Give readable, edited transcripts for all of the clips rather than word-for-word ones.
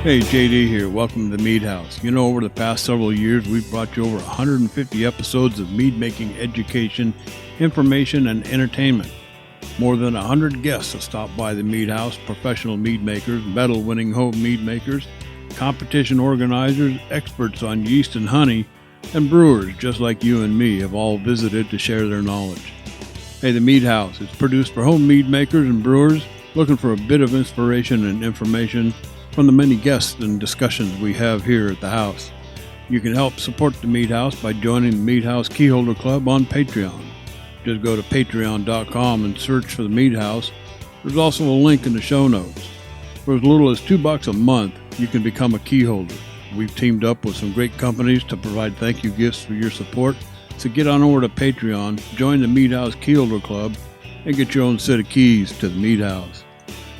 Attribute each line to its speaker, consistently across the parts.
Speaker 1: Hey, JD here. Welcome to the Mead House. You know, over the past several years, we've brought you over 150 episodes of mead making education, information, and entertainment. More than 100 guests have stopped by the Mead House, professional mead makers, medal-winning home mead makers, competition organizers, experts on yeast and honey, and brewers just like you and me have all visited to share their knowledge. Hey, the Mead House is produced for home mead makers and brewers looking for a bit of inspiration and information from the many guests and discussions we have here at the house. You can help support the Mead House by joining the Mead House Keyholder Club on Patreon. Just go to patreon.com and search for the Mead House. There's also a link in the show notes. For as little as $2 a month, you can become a keyholder. We've teamed up with some great companies to provide thank you gifts for your support. So get on over to Patreon, join the Mead House Keyholder Club, and get your own set of keys to the Mead House.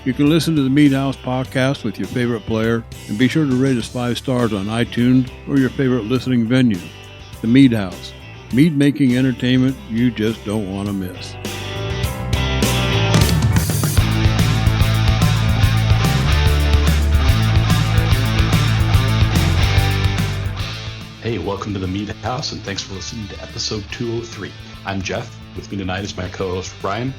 Speaker 1: You can listen to the Mead House podcast with your favorite player, and be sure to rate us 5 stars on iTunes or your favorite listening venue. The Mead House, mead making entertainment you just don't want to miss.
Speaker 2: Hey, welcome to the Mead House, and thanks for listening to episode 203. I'm Jeff. With me tonight is my co-host Ryan.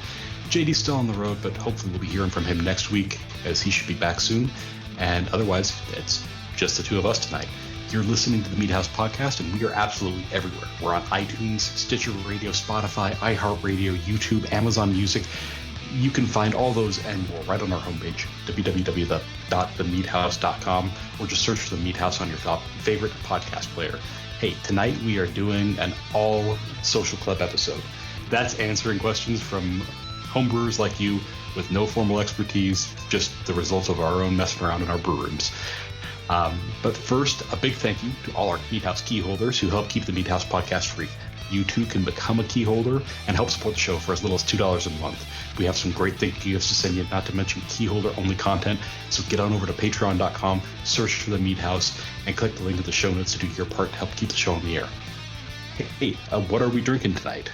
Speaker 2: JD's still on the road, but hopefully we'll be hearing from him next week, as he should be back soon. And otherwise, it's just the two of us tonight. You're listening to the Mead House podcast, and we are absolutely everywhere. We're on iTunes, Stitcher Radio, Spotify, iHeartRadio, YouTube, Amazon Music. You can find all those and more right on our homepage, www.themeadhouse.com, or just search for the Mead House on your favorite podcast player. Hey, tonight we are doing an all social club episode. That's answering questions from homebrewers like you with no formal expertise, just the results of our own messing around in our brew rooms. But first, a big thank you to all our Mead House key holders who help keep the Mead House podcast free. You too can become a key holder and help support the show for as little as $2 a month. We have some great thank you gifts to send you, not to mention key holder only content. So get on over to patreon.com, search for the Mead House, and click the link in the show notes to do your part to help keep the show on the air. Hey, what are we drinking tonight?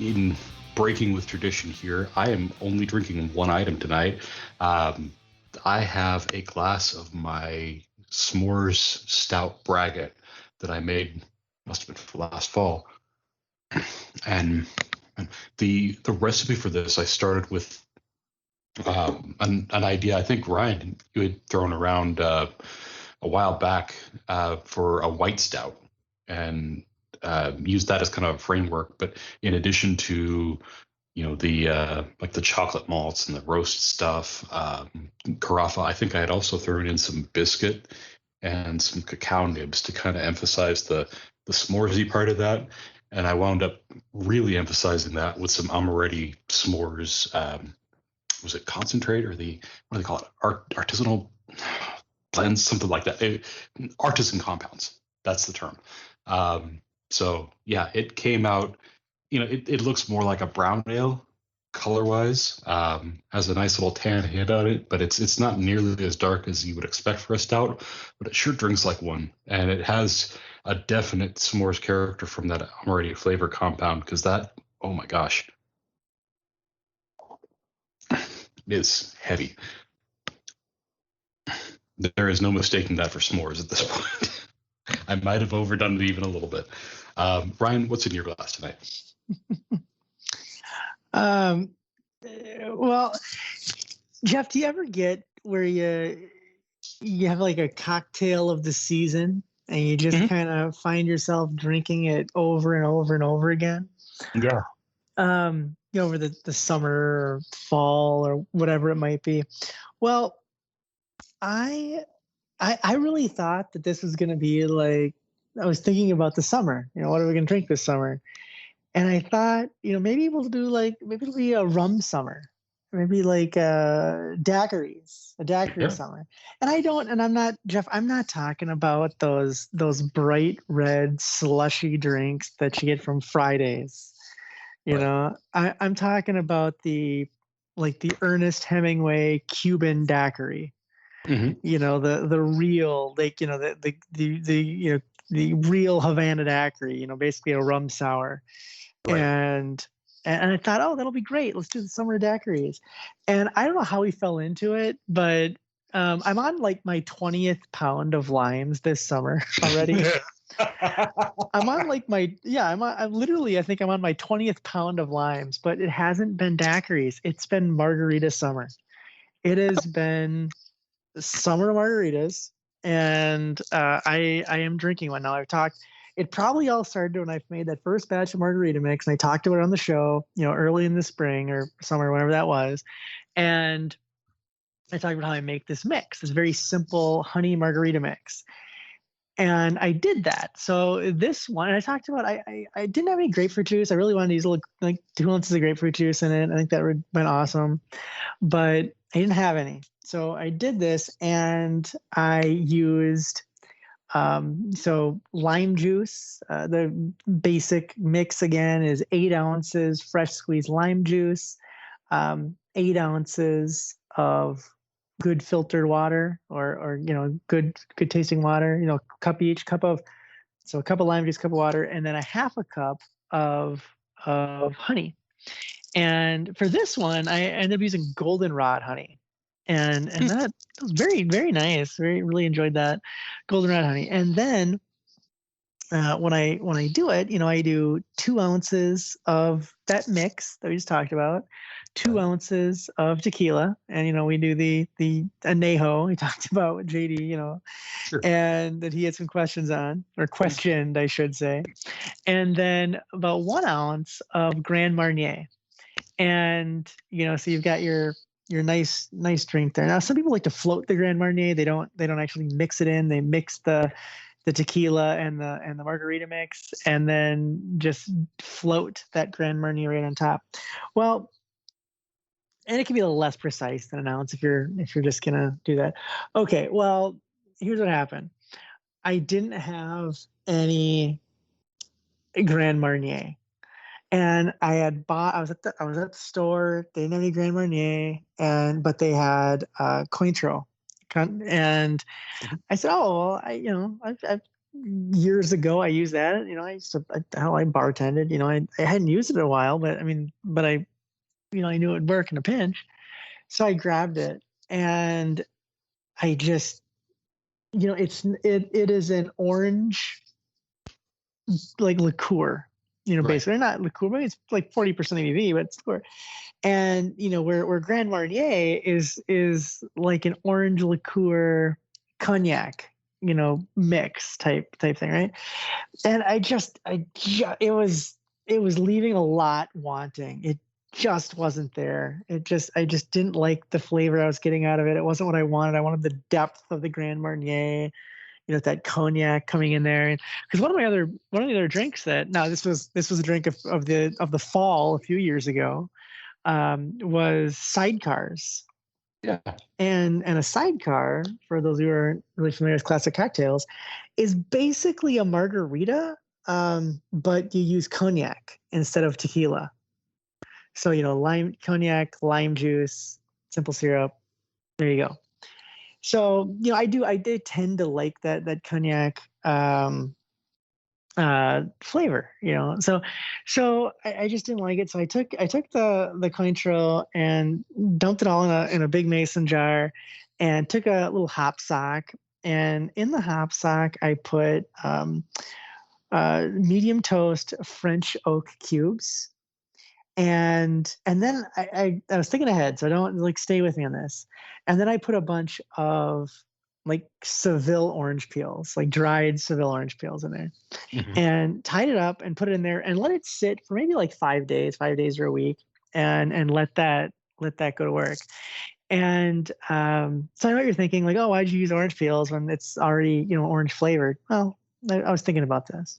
Speaker 2: In breaking with tradition here, I am only drinking one item tonight. I have a glass of my S'mores Stout Braggot that I made, must have been for last fall. And the recipe for this, I started with an idea I think, Ryan, you had thrown around a while back for a white stout, and used that as kind of a framework. But in addition to, you know, the like the chocolate malts and the roast stuff, carafa, I think I had also thrown in some biscuit and some cacao nibs to kind of emphasize the s'moresy part of that. And I wound up really emphasizing that with some Amaretti s'mores, was it concentrate, or what do they call it? Artisanal blends, something like that. Artisan compounds, that's the term. So yeah, it came out, you know, it looks more like a brown ale color-wise, has a nice little tan hint on it, but it's not nearly as dark as you would expect for a stout, but it sure drinks like one. And it has a definite s'mores character from that Amaretti flavor compound, because that, oh my gosh, is heavy. There is no mistaking that for s'mores at this point. I might have overdone it even a little bit. Ryan, what's in your glass tonight?
Speaker 3: Well, Jeff, do you ever get where you have like a cocktail of the season and you just kind of find yourself drinking it over and over and over again?
Speaker 2: Yeah.
Speaker 3: You know, over the summer or fall or whatever it might be. Well, I really thought that this was going to be like, I was thinking about the summer, you know, what are we going to drink this summer? And I thought, you know, maybe it'll be a rum summer, maybe like a daiquiri summer. And I'm not, Jeff, I'm not talking about those bright red slushy drinks that you get from Fridays. You know, I'm talking about the Ernest Hemingway Cuban daiquiri. You know, the real, like, you know, the you know, the real Havana daiquiri, you know, basically a rum sour. Right. And I thought, oh, that'll be great. Let's do the summer daiquiris. And I don't know how we fell into it, but I'm on like my 20th pound of limes this summer already. I'm on like I'm literally, I think I'm on my 20th pound of limes, but it hasn't been daiquiris. It's been margarita summer. It has been summer margaritas, and I am drinking one now. It probably all started when I made that first batch of margarita mix, and I talked about it on the show, early in the spring or summer, whenever that was. And I talked about how I make this mix, this very simple honey margarita mix. And I did that. So this one, I talked about, I didn't have any grapefruit juice. I really wanted to use like 2 ounces of grapefruit juice in it. I think that would have been awesome, but I didn't have any. So I did this, and I used so lime juice. The basic mix again is 8 ounces fresh squeezed lime juice, 8 ounces of good filtered water, or good tasting water, cup each, so a cup of lime juice, cup of water, and then a half a cup of honey. And for this one, I ended up using goldenrod honey, and that was very, very nice. Really enjoyed that goldenrod honey. And then when I do it, I do 2 ounces of that mix that we just talked about, 2 ounces of tequila, and we do the añejo we talked about with JD,
Speaker 2: Sure.
Speaker 3: and that he had some questions on, or questioned, I should say, and then about 1 ounce of Grand Marnier. And so you've got your nice drink there. Now some people like to float the Grand Marnier. They don't actually mix it in. They mix the tequila and the margarita mix, and then just float that Grand Marnier right on top. Well, and it can be a little less precise than an ounce if you're just gonna do that. Okay, well, here's what happened. I didn't have any Grand Marnier. And I was at the store. They didn't have any Grand Marnier, but they had Cointreau. And I said, "Oh, well, I've years ago I used that. I bartended. I hadn't used it in a while, but I knew it would work in a pinch. So I grabbed it, and I just, it is an orange, like liqueur.
Speaker 2: Right.
Speaker 3: Basically, not liqueur, but it's like 40% ABV, but it's liqueur. And where Grand Marnier is like an orange liqueur cognac, mix type thing, right? And it was leaving a lot wanting. It just wasn't there. I just didn't like the flavor I was getting out of it. It wasn't what I wanted. I wanted the depth of the Grand Marnier, that cognac coming in there. Because one of the other drinks this was a drink of the fall a few years ago, was sidecars.
Speaker 2: Yeah.
Speaker 3: And a sidecar, for those who are really familiar with classic cocktails, is basically a margarita, but you use cognac instead of tequila. So cognac, lime juice, simple syrup. There you go. So I did tend to like that cognac flavor, So I just didn't like it. So I took the Cointreau and dumped it all in a big mason jar, and took a little hop sock. And in the hop sock, I put medium toast French oak cubes. And then I was thinking ahead, so don't stay with me on this. And then I put a bunch of Seville orange peels, dried Seville orange peels in there, and tied it up and put it in there and let it sit for maybe 5 days or a week, and let that go to work. And so I know what you're thinking, oh, why'd you use orange peels when it's already orange flavored? Well, I was thinking about this.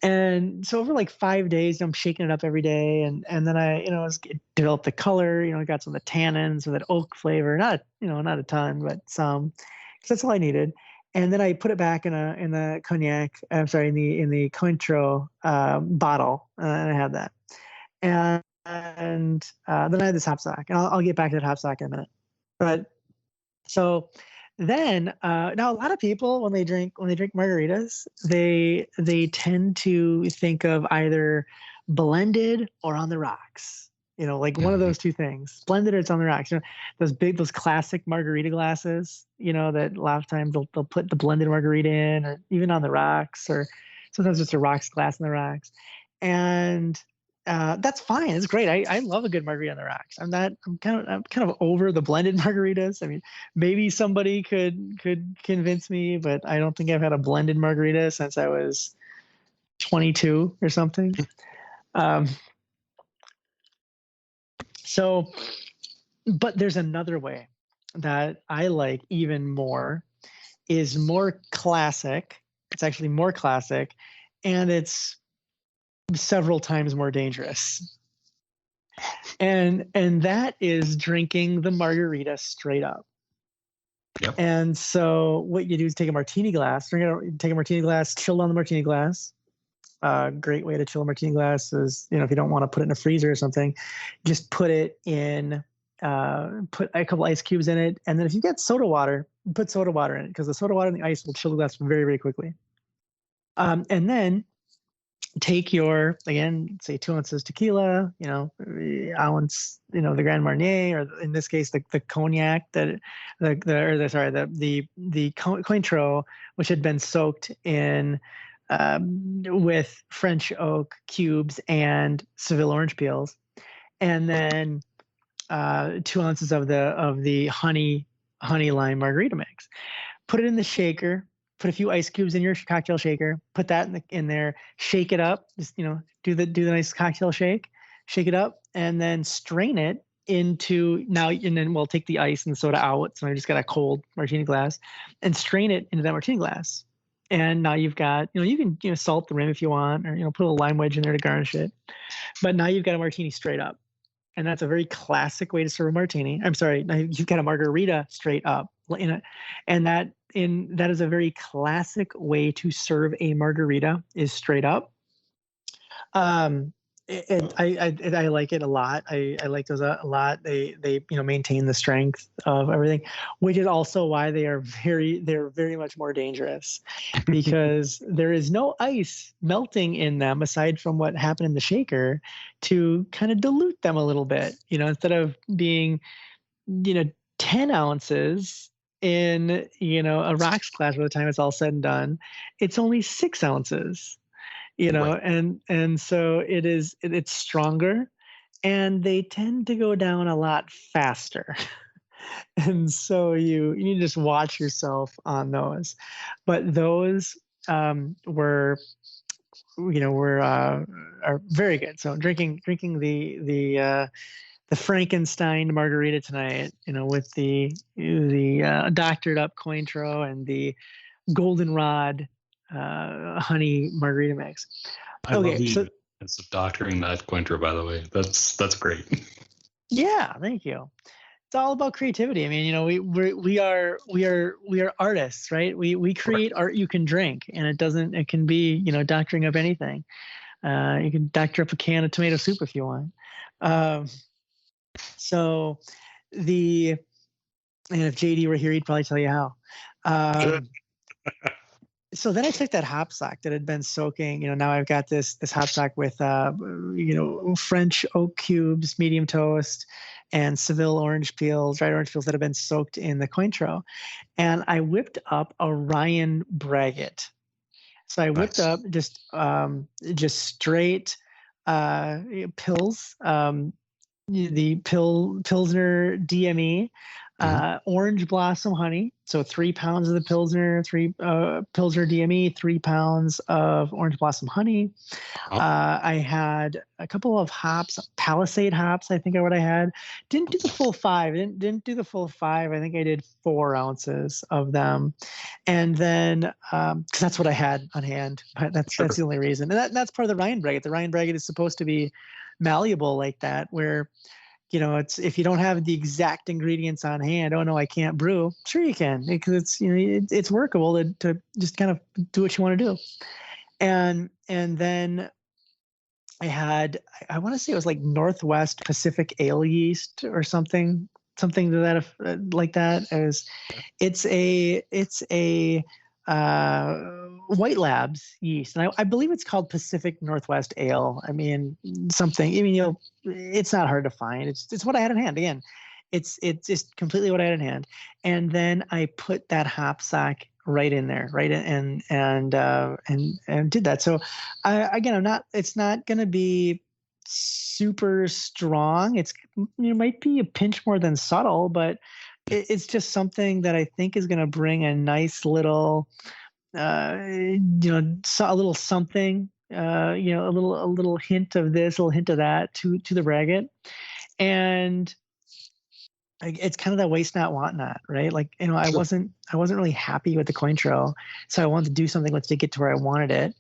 Speaker 3: And so over 5 days, I'm shaking it up every day. And then I, developed the color, got some of the tannins or that oak flavor, not a ton, but some, because that's all I needed. And then I put it back in the cognac, I'm sorry, in the Cointreau bottle. And I had that. And then I had this hop sock, and I'll get back to that hop sock in a minute. But so then now a lot of people, when they drink margaritas, they tend to think of either blended or on the rocks. like one of those two things, blended or it's on the rocks. Those classic margarita glasses, that a lot of times they'll put the blended margarita in, or even on the rocks, or sometimes just a rocks glass on the rocks. And that's fine. It's great. I love a good margarita on the rocks. I'm kind of over the blended margaritas. I mean, maybe somebody could convince me, but I don't think I've had a blended margarita since I was 22 or something. But there's another way that I like even more, is more classic. It's actually more classic, and it's several times more dangerous. And that is drinking the margarita straight up.
Speaker 2: Yep.
Speaker 3: And so what you do is take a martini glass, chill down the martini glass. Great way to chill a martini glass is, if you don't want to put it in a freezer or something, just put it in, put a couple ice cubes in it. And then if you get soda water, put soda water in it, because the soda water and the ice will chill the glass very, very quickly. And then take your, again, say 2 ounces tequila, ounce, the Grand Marnier, or in this case, the cognac, the Cointreau, which had been soaked in, with French oak cubes and Seville orange peels, and then 2 ounces of the honey lime margarita mix. Put it in the shaker. Put a few ice cubes in your cocktail shaker. Put that in there. Shake it up. Just do the nice cocktail shake. Shake it up, and then strain it into and then we'll take the ice and the soda out. So I just got a cold martini glass, and strain it into that martini glass. And now you've got, you can salt the rim if you want, or put a little lime wedge in there to garnish it. But now you've got a martini straight up, and that's a very classic way to serve a martini. I'm sorry, now you've got a margarita straight up and that is a very classic way to serve a margarita, is straight up. I like it a lot. I like those a lot. They maintain the strength of everything, which is also why they're very much more dangerous, because there is no ice melting in them aside from what happened in the shaker to kind of dilute them a little bit. Instead of being 10 ounces in a rocks glass by the time it's all said and done, it's only 6 ounces.
Speaker 2: Right.
Speaker 3: And so it's stronger, and they tend to go down a lot faster. And so you need to just watch yourself on those. But those are very good. So drinking the Frankenstein margarita tonight, with the doctored up Cointreau and the goldenrod honey margarita mix.
Speaker 2: I love the importance of doctoring that Cointreau, by the way. That's great.
Speaker 3: Yeah, thank you. It's all about creativity. I mean, we are artists, right? We create art you can drink, and it can be, doctoring up anything. You can doctor up a can of tomato soup if you want. So and if JD were here, he'd probably tell you how. So then I took that hopstock that had been soaking. Now I've got this hopstock with French oak cubes, medium toast, and Seville orange peels, dried orange peels that have been soaked in the Cointreau, and I whipped up a Ryan Braggot. So I whipped up just straight pills, the Pilsner DME, orange blossom honey. So 3 pounds of the Pilsner, Pilsner DME, 3 pounds of orange blossom honey. I had a couple of hops, Palisade hops. I think what I had. Didn't do the full 5. Didn't do the full 5. I think I did 4 ounces of them, and then because that's what I had on hand. That's the only reason. And that's part of the Ryan Braggot. The Ryan Braggot is supposed to be malleable like that, where it's, if you don't have the exact ingredients on hand, oh no, I can't brew. Sure you can, because it's it's workable to just kind of do what you want to do. And then I had, I want to say it was like Northwest Pacific Ale yeast or something to that like that. It's a White Labs yeast, and I believe it's called Pacific Northwest Ale. I mean, something. I mean, it's not hard to find. It's what I had in hand. Again, it's just completely what I had in hand, and then I put that hop sack right in there, right, and did that. So, again, I'm not. It's not going to be super strong. It's might be a pinch more than subtle, but it's just something that I think is going to bring a nice little, a little something, a little hint of this, a little hint of that to the braggot, and it's kind of that waste not want not, right? Like, I wasn't really happy with the Cointreau, so I wanted to do something with to get to where I wanted it.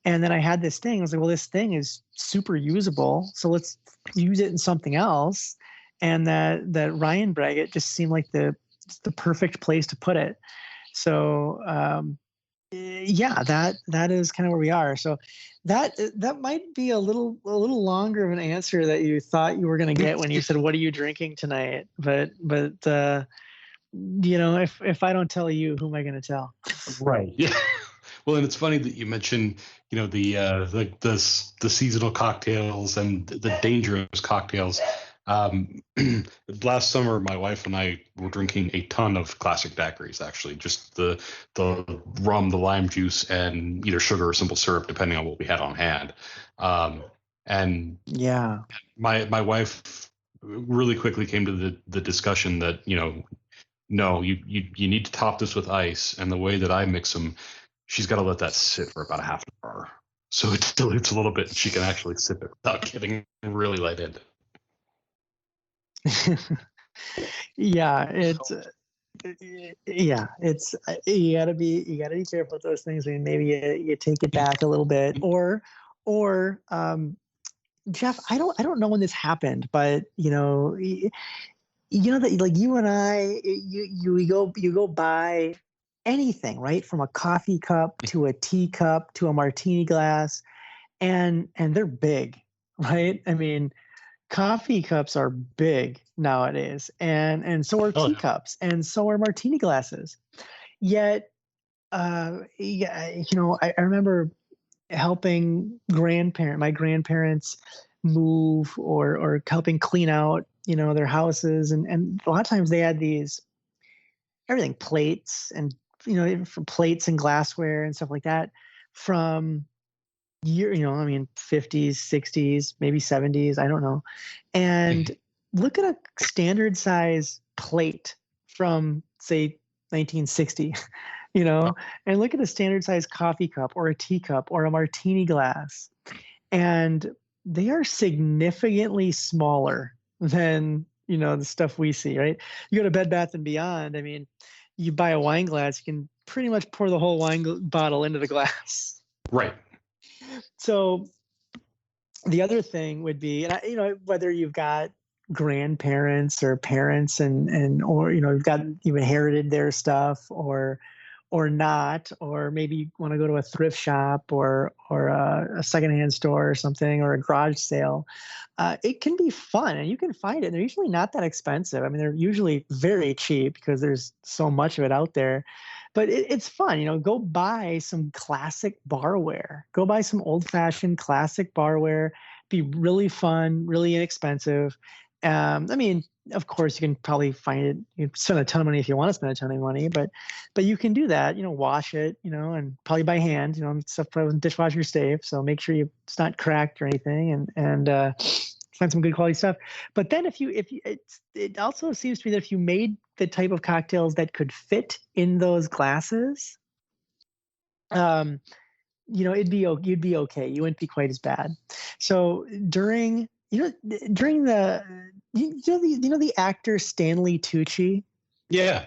Speaker 3: And then I had this thing. I was like, well, this thing is super usable, so let's use it in something else. And that Ryan braggot just seemed like the perfect place to put it. So yeah, that is kind of where we are. So that might be a little longer of an answer that you thought you were going to get when you said, "What are you drinking tonight?" But if I don't tell you, who am I going to tell?
Speaker 2: Right. Yeah. Well, and it's funny that you mentioned, the seasonal cocktails and the dangerous cocktails. Last summer, my wife and I were drinking a ton of classic daiquiris. Actually, just the rum, the lime juice, and either sugar or simple syrup, depending on what we had on hand. And
Speaker 3: yeah,
Speaker 2: my wife really quickly came to the discussion that no, you need to top this with ice, and the way that I mix them, she's got to let that sit for about a half an hour, so it dilutes a little bit, and she can actually sip it without getting really lightheaded.
Speaker 3: Yeah, it's you gotta be careful with those things. I mean, maybe you take it back a little bit, or Jeff, I don't know when this happened, but that like you and I, you go buy anything, right, from a coffee cup to a teacup to a martini glass, and they're big, right? I mean, coffee cups are big nowadays, and so are teacups, and so are martini glasses. Yet, I remember helping my grandparents move or helping clean out, their houses, and a lot of times they had these everything plates and from plates and glassware and stuff like that from 50s, 60s, maybe 70s, I don't know. And look at a standard size plate from, say, 1960, and look at a standard size coffee cup or a teacup or a martini glass. And they are significantly smaller than, the stuff we see, right? You go to Bed Bath & Beyond, I mean, you buy a wine glass, you can pretty much pour the whole wine bottle into the glass.
Speaker 2: Right.
Speaker 3: So the other thing would be, whether you've got grandparents or parents or, you've inherited their stuff or not, or maybe you want to go to a thrift shop or a secondhand store or something, or a garage sale. It can be fun, and you can find it. They're usually not that expensive. I mean, they're usually very cheap because there's so much of it out there. But it's fun, go buy some classic barware. Go buy some old-fashioned classic barware. Be really fun, really inexpensive. I mean, of course, you can probably find it. You spend a ton of money if you want to spend a ton of money, but you can do that. Wash it, and probably by hand. Stuff probably wasn't dishwasher safe, so make sure it's not cracked or anything, and find some good quality stuff. But then it also seems to me that if you made the type of cocktails that could fit in those glasses, you'd be okay. You wouldn't be quite as bad. So during the actor Stanley Tucci.
Speaker 2: Yeah.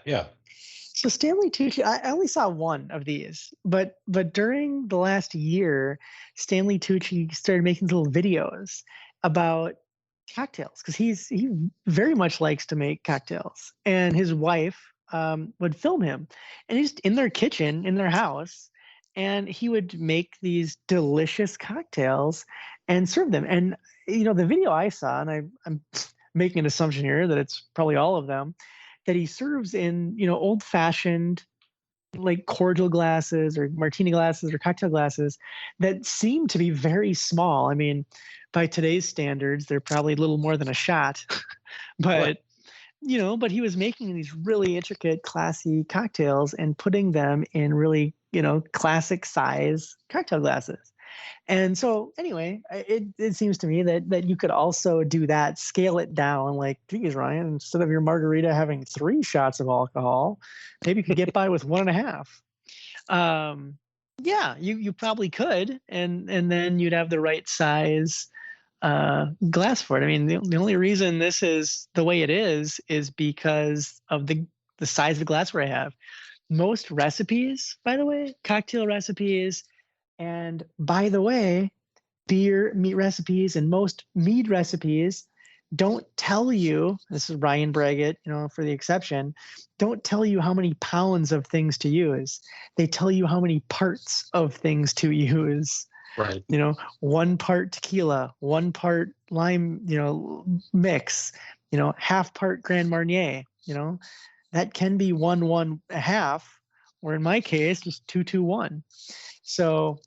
Speaker 3: So Stanley Tucci, I only saw one of these, but during the last year, Stanley Tucci started making little videos about cocktails because he very much likes to make cocktails, and his wife would film him, and he's in their kitchen in their house, and he would make these delicious cocktails and serve them. And the video I saw, and I'm making an assumption here that it's probably all of them, that he serves in old-fashioned like cordial glasses or martini glasses or cocktail glasses that seem to be very small. I mean, by today's standards, they're probably a little more than a shot,
Speaker 2: Right.
Speaker 3: but but he was making these really intricate, classy cocktails and putting them in really, classic size cocktail glasses. And so anyway, it seems to me that you could also do that, scale it down, like, geez, Ryan, instead of your margarita having 3 shots of alcohol, maybe you could get by with 1.5. Yeah, you probably could, and then you'd have the right size glass for it. I mean, the only reason this is the way it is because of the size of the glassware I have. Most recipes, by the way, cocktail recipes, and by the way, beer, meat recipes, and most mead recipes don't tell you, this is Ryan Braggett, for the exception, don't tell you how many pounds of things to use. They tell you how many parts of things to use.
Speaker 2: Right.
Speaker 3: 1 part tequila, 1 part lime, mix, half part Grand Marnier, that can be 1.5, or in my case, just 2.1. So,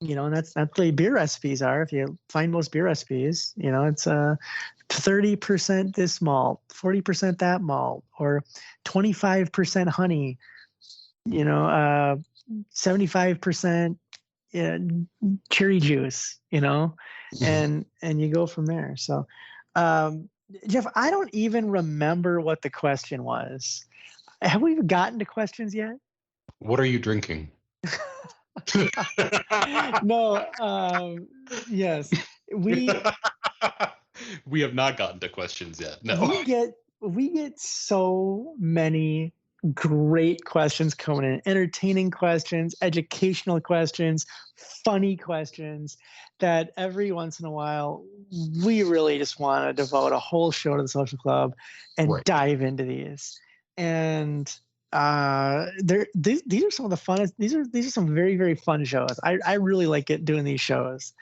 Speaker 3: and that's the way beer recipes are. If you find most beer recipes, it's 30% this malt, 40% that malt, or 25% honey, 75% cherry juice, and you go from there. So, Jeff, I don't even remember what the question was. Have we even gotten to questions yet?
Speaker 2: What are you drinking?
Speaker 3: No. Yes, we
Speaker 2: have not gotten to questions yet. No.
Speaker 3: we get so many great questions coming in, entertaining questions, educational questions, funny questions, that every once in a while we really just want to devote a whole show to the social club and
Speaker 2: Right.
Speaker 3: dive into these. And these are some of the funnest. These are some very, very fun shows. I really like doing these shows.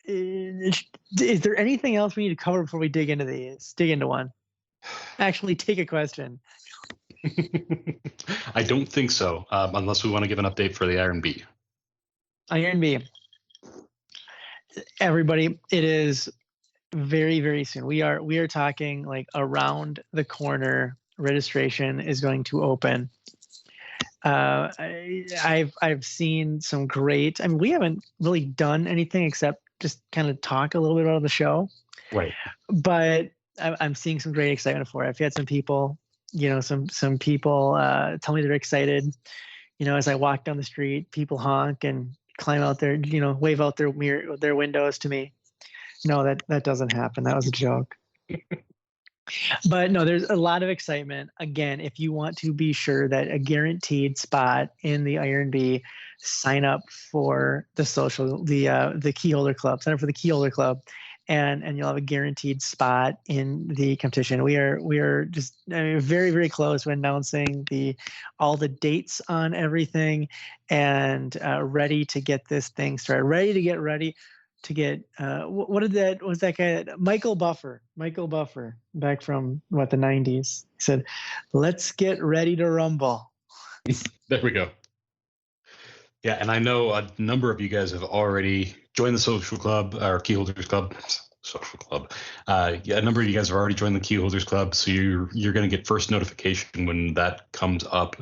Speaker 3: Is there anything else we need to cover before we dig into these? Dig into one. Actually, take a question.
Speaker 2: I don't think so, unless we want to give an update for the IRNB.
Speaker 3: IRNB. Everybody, it is very, very soon. We are talking like around the corner. Registration is going to open. I've seen some great. I mean, we haven't really done anything except just kind of talk a little bit about the show.
Speaker 2: Right.
Speaker 3: But I'm seeing some great excitement for it. I've had some people, some people tell me they're excited. As I walk down the street, people honk and climb out there, wave out their windows to me. No, that doesn't happen. That was a joke. But no, there's a lot of excitement. Again, if you want to be sure that a guaranteed spot in the IRNB, sign up for the Keyholder Club. Sign up for the Keyholder Club, and you'll have a guaranteed spot in the competition. We are just very, very close to announcing all the dates on everything, and ready to get this thing started. Ready to get was that guy, Michael Buffer back from the 90s. He said, "Let's get ready to rumble."
Speaker 2: There we go. Yeah, and I know a number of you guys have already joined the social club, or Keyholders Club. Social club. Yeah, a number of you guys have already joined the Keyholders Club, so you're going to get first notification when that comes up.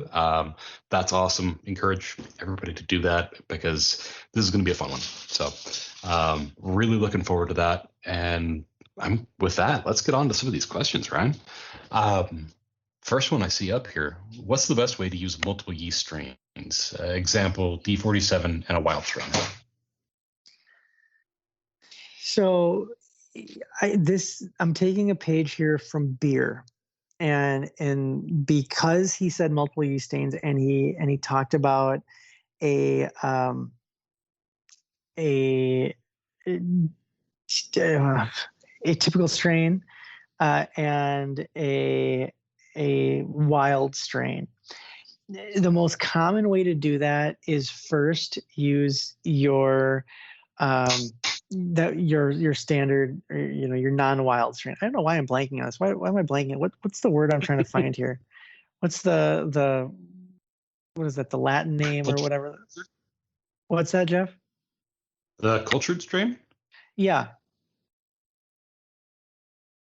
Speaker 2: That's awesome. Encourage everybody to do that, because this is going to be a fun one. So really looking forward to that. And with that, let's get on to some of these questions, Ryan. First one I see up here: what's the best way to use multiple yeast strains? Example, D47 and a wild strain.
Speaker 3: So I'm taking a page here from beer, and because he said multiple yeast strains, and he talked about a typical strain and a wild strain. The most common way to do that is first use your standard, your non-wild strain. I don't know why I'm blanking on this. Why am I blanking? What's the word I'm trying to find here? What's the what is that, the Latin name or whatever? What's that, Jeff?
Speaker 2: The cultured strain?
Speaker 3: Yeah.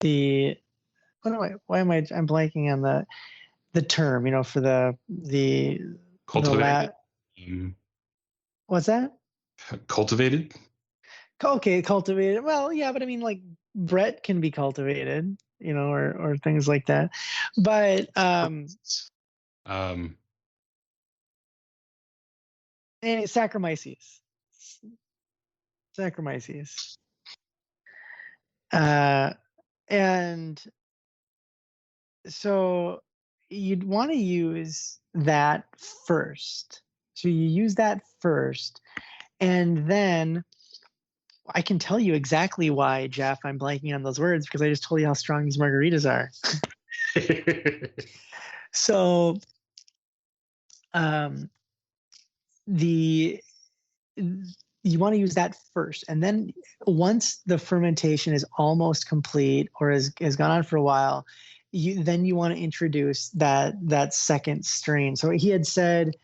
Speaker 3: I'm blanking on the term, for the
Speaker 2: Cultivated.
Speaker 3: what's that?
Speaker 2: Cultivated?
Speaker 3: Okay, cultivated. Well, yeah, but I mean, like, Brett can be cultivated, or things like that. But and Saccharomyces. Saccharomyces. And so you'd want to use that first. So you use that first, and then I can tell you exactly why, Jeff, I'm blanking on those words, because I just told you how strong these margaritas are. So you want to use that first, and then once the fermentation is almost complete or has gone on for a while, you want to introduce that second strain. So he had said,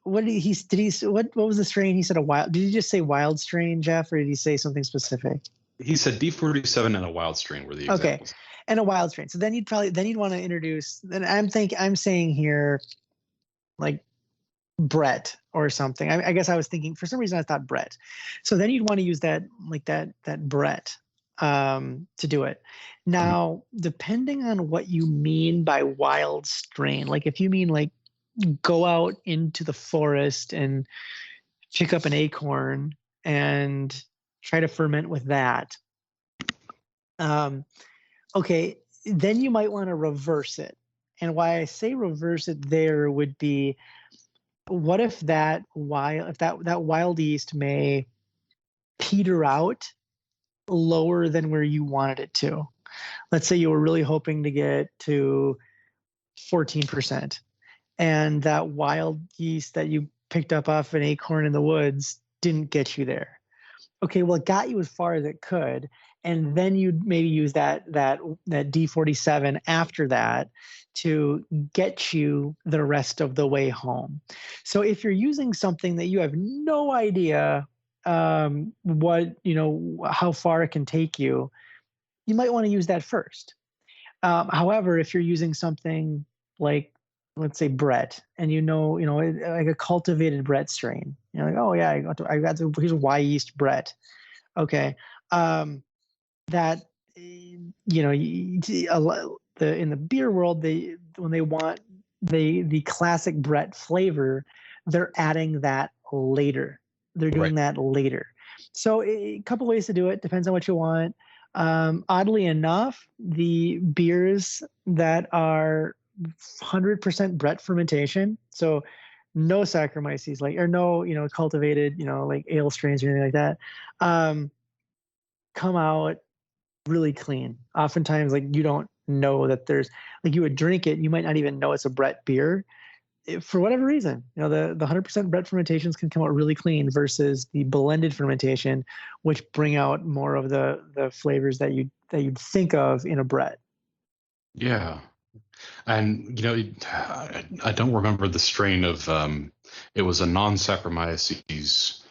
Speaker 3: what was the strain? He said did he just say wild strain, Jeff, or did he say something specific?
Speaker 2: He said D47 and a wild strain were the examples.
Speaker 3: Okay, and a wild strain. So then you'd want to introduce, and I'm saying here, like, Brett or something. I guess I was thinking, for some reason I thought Brett. So then you'd want to use that Brett to do it. Now, depending on what you mean by wild strain, like if you mean like go out into the forest and pick up an acorn and try to ferment with that, okay, then you might want to reverse it. And why I say reverse it there would be, what if that wild yeast may peter out lower than where you wanted it to? Let's say you were really hoping to get to 14%, and that wild yeast that you picked up off an acorn in the woods didn't get you there. Okay, well, it got you as far as it could, and then you'd maybe use that D47 after that to get you the rest of the way home. So if you're using something that you have no idea how far it can take you, you might want to use that first. However, if you're using something like, let's say, Brett, and like a cultivated Brett strain, like, oh yeah, here's a Y yeast Brett. Okay, that in the beer world, when they want the classic Brett flavor, they're adding that later. They're doing that later. So a couple ways to do it, depends on what you want. Oddly enough, the beers that are 100% Brett fermentation, so no Saccharomyces, or no cultivated like ale strains or anything like that, come out really clean. Oftentimes, like, you don't know that there's, like, you would drink it, you might not even know it's a Brett beer for whatever reason. The 100% Brett fermentations can come out really clean versus the blended fermentation, which bring out more of the flavors that you'd think of in a Brett.
Speaker 2: Yeah. And I don't remember the strain of it was a non-Saccharomyces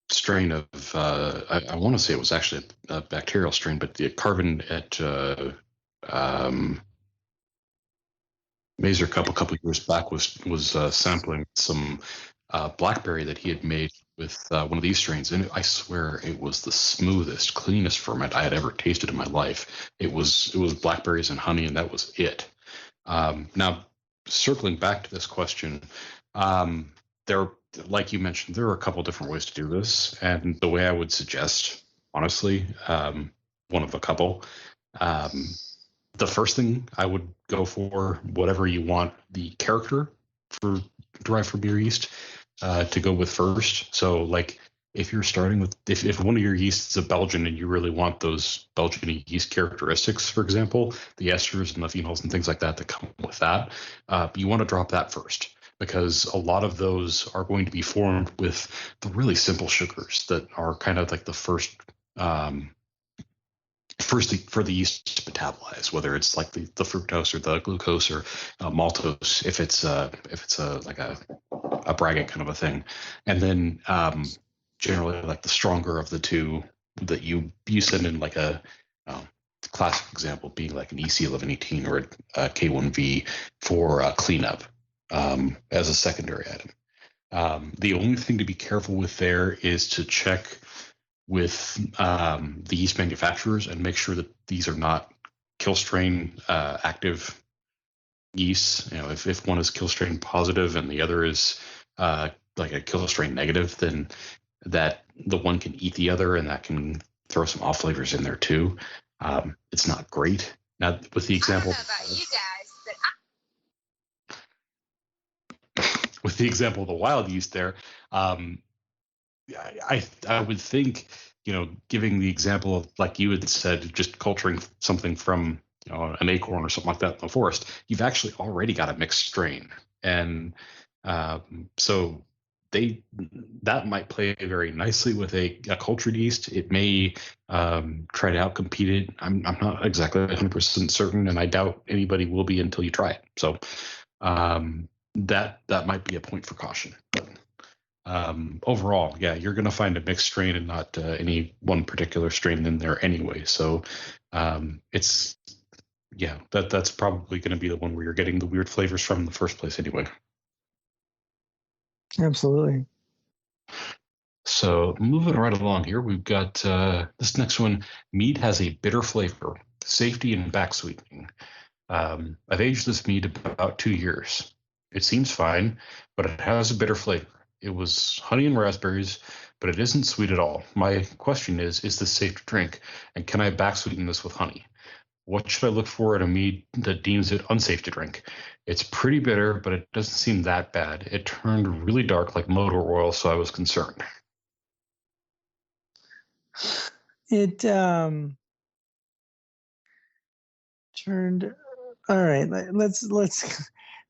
Speaker 2: strain of I want to say it was actually a bacterial strain, but the carbon at Mazer Cup a couple of years back was sampling some blackberry that he had made with one of these strains, and I swear it was the smoothest, cleanest ferment I had ever tasted in my life. It was blackberries and honey, and that was it. Now, circling back to this question, like you mentioned, there are a couple different ways to do this, and the way I would suggest, honestly, one of a couple. The first thing I would go for, whatever you want the character for derived from your yeast to go with first. So, like, if you're starting with, if one of your yeasts is a Belgian and you really want those Belgian yeast characteristics, for example, the esters and the phenols and things like that come with that, you want to drop that first, because a lot of those are going to be formed with the really simple sugars that are kind of like the first for the yeast to metabolize, whether it's like the fructose or the glucose or maltose, if it's like a braggot kind of a thing, and then generally like the stronger of the two that you send in, like a classic example being like an EC1118 or a K1V for cleanup as a secondary item. The only thing to be careful with there is to check with the yeast manufacturers and make sure that these are not kill strain active yeasts. If one is kill strain positive and the other is like a kill strain negative, then that the one can eat the other, and that can throw some off flavors in there too. It's not great. Now, with the example,
Speaker 4: I don't know about you guys, but
Speaker 2: with the example of the wild yeast there, I would think, giving the example of, like you had said, just culturing something from an acorn or something like that in the forest, you've actually already got a mixed strain, and so that might play very nicely with a cultured yeast. It may try to outcompete it. I'm not exactly 100% certain, and I doubt anybody will be until you try it. So that might be a point for caution. But overall, yeah, you're going to find a mixed strain and not any one particular strain in there anyway. So that's probably going to be the one where you're getting the weird flavors from in the first place anyway.
Speaker 3: Absolutely.
Speaker 2: So moving right along here, we've got this next one. Mead has a bitter flavor, safety and back sweetening. I've aged this mead about 2 years. It seems fine, but it has a bitter flavor. It was honey and raspberries, but it isn't sweet at all. My question is this safe to drink? And can I back sweeten this with honey? What should I look for in a mead that deems it unsafe to drink? It's pretty bitter, but it doesn't seem that bad. It turned really dark like motor oil, so I was concerned.
Speaker 3: It turned. All right. Let's.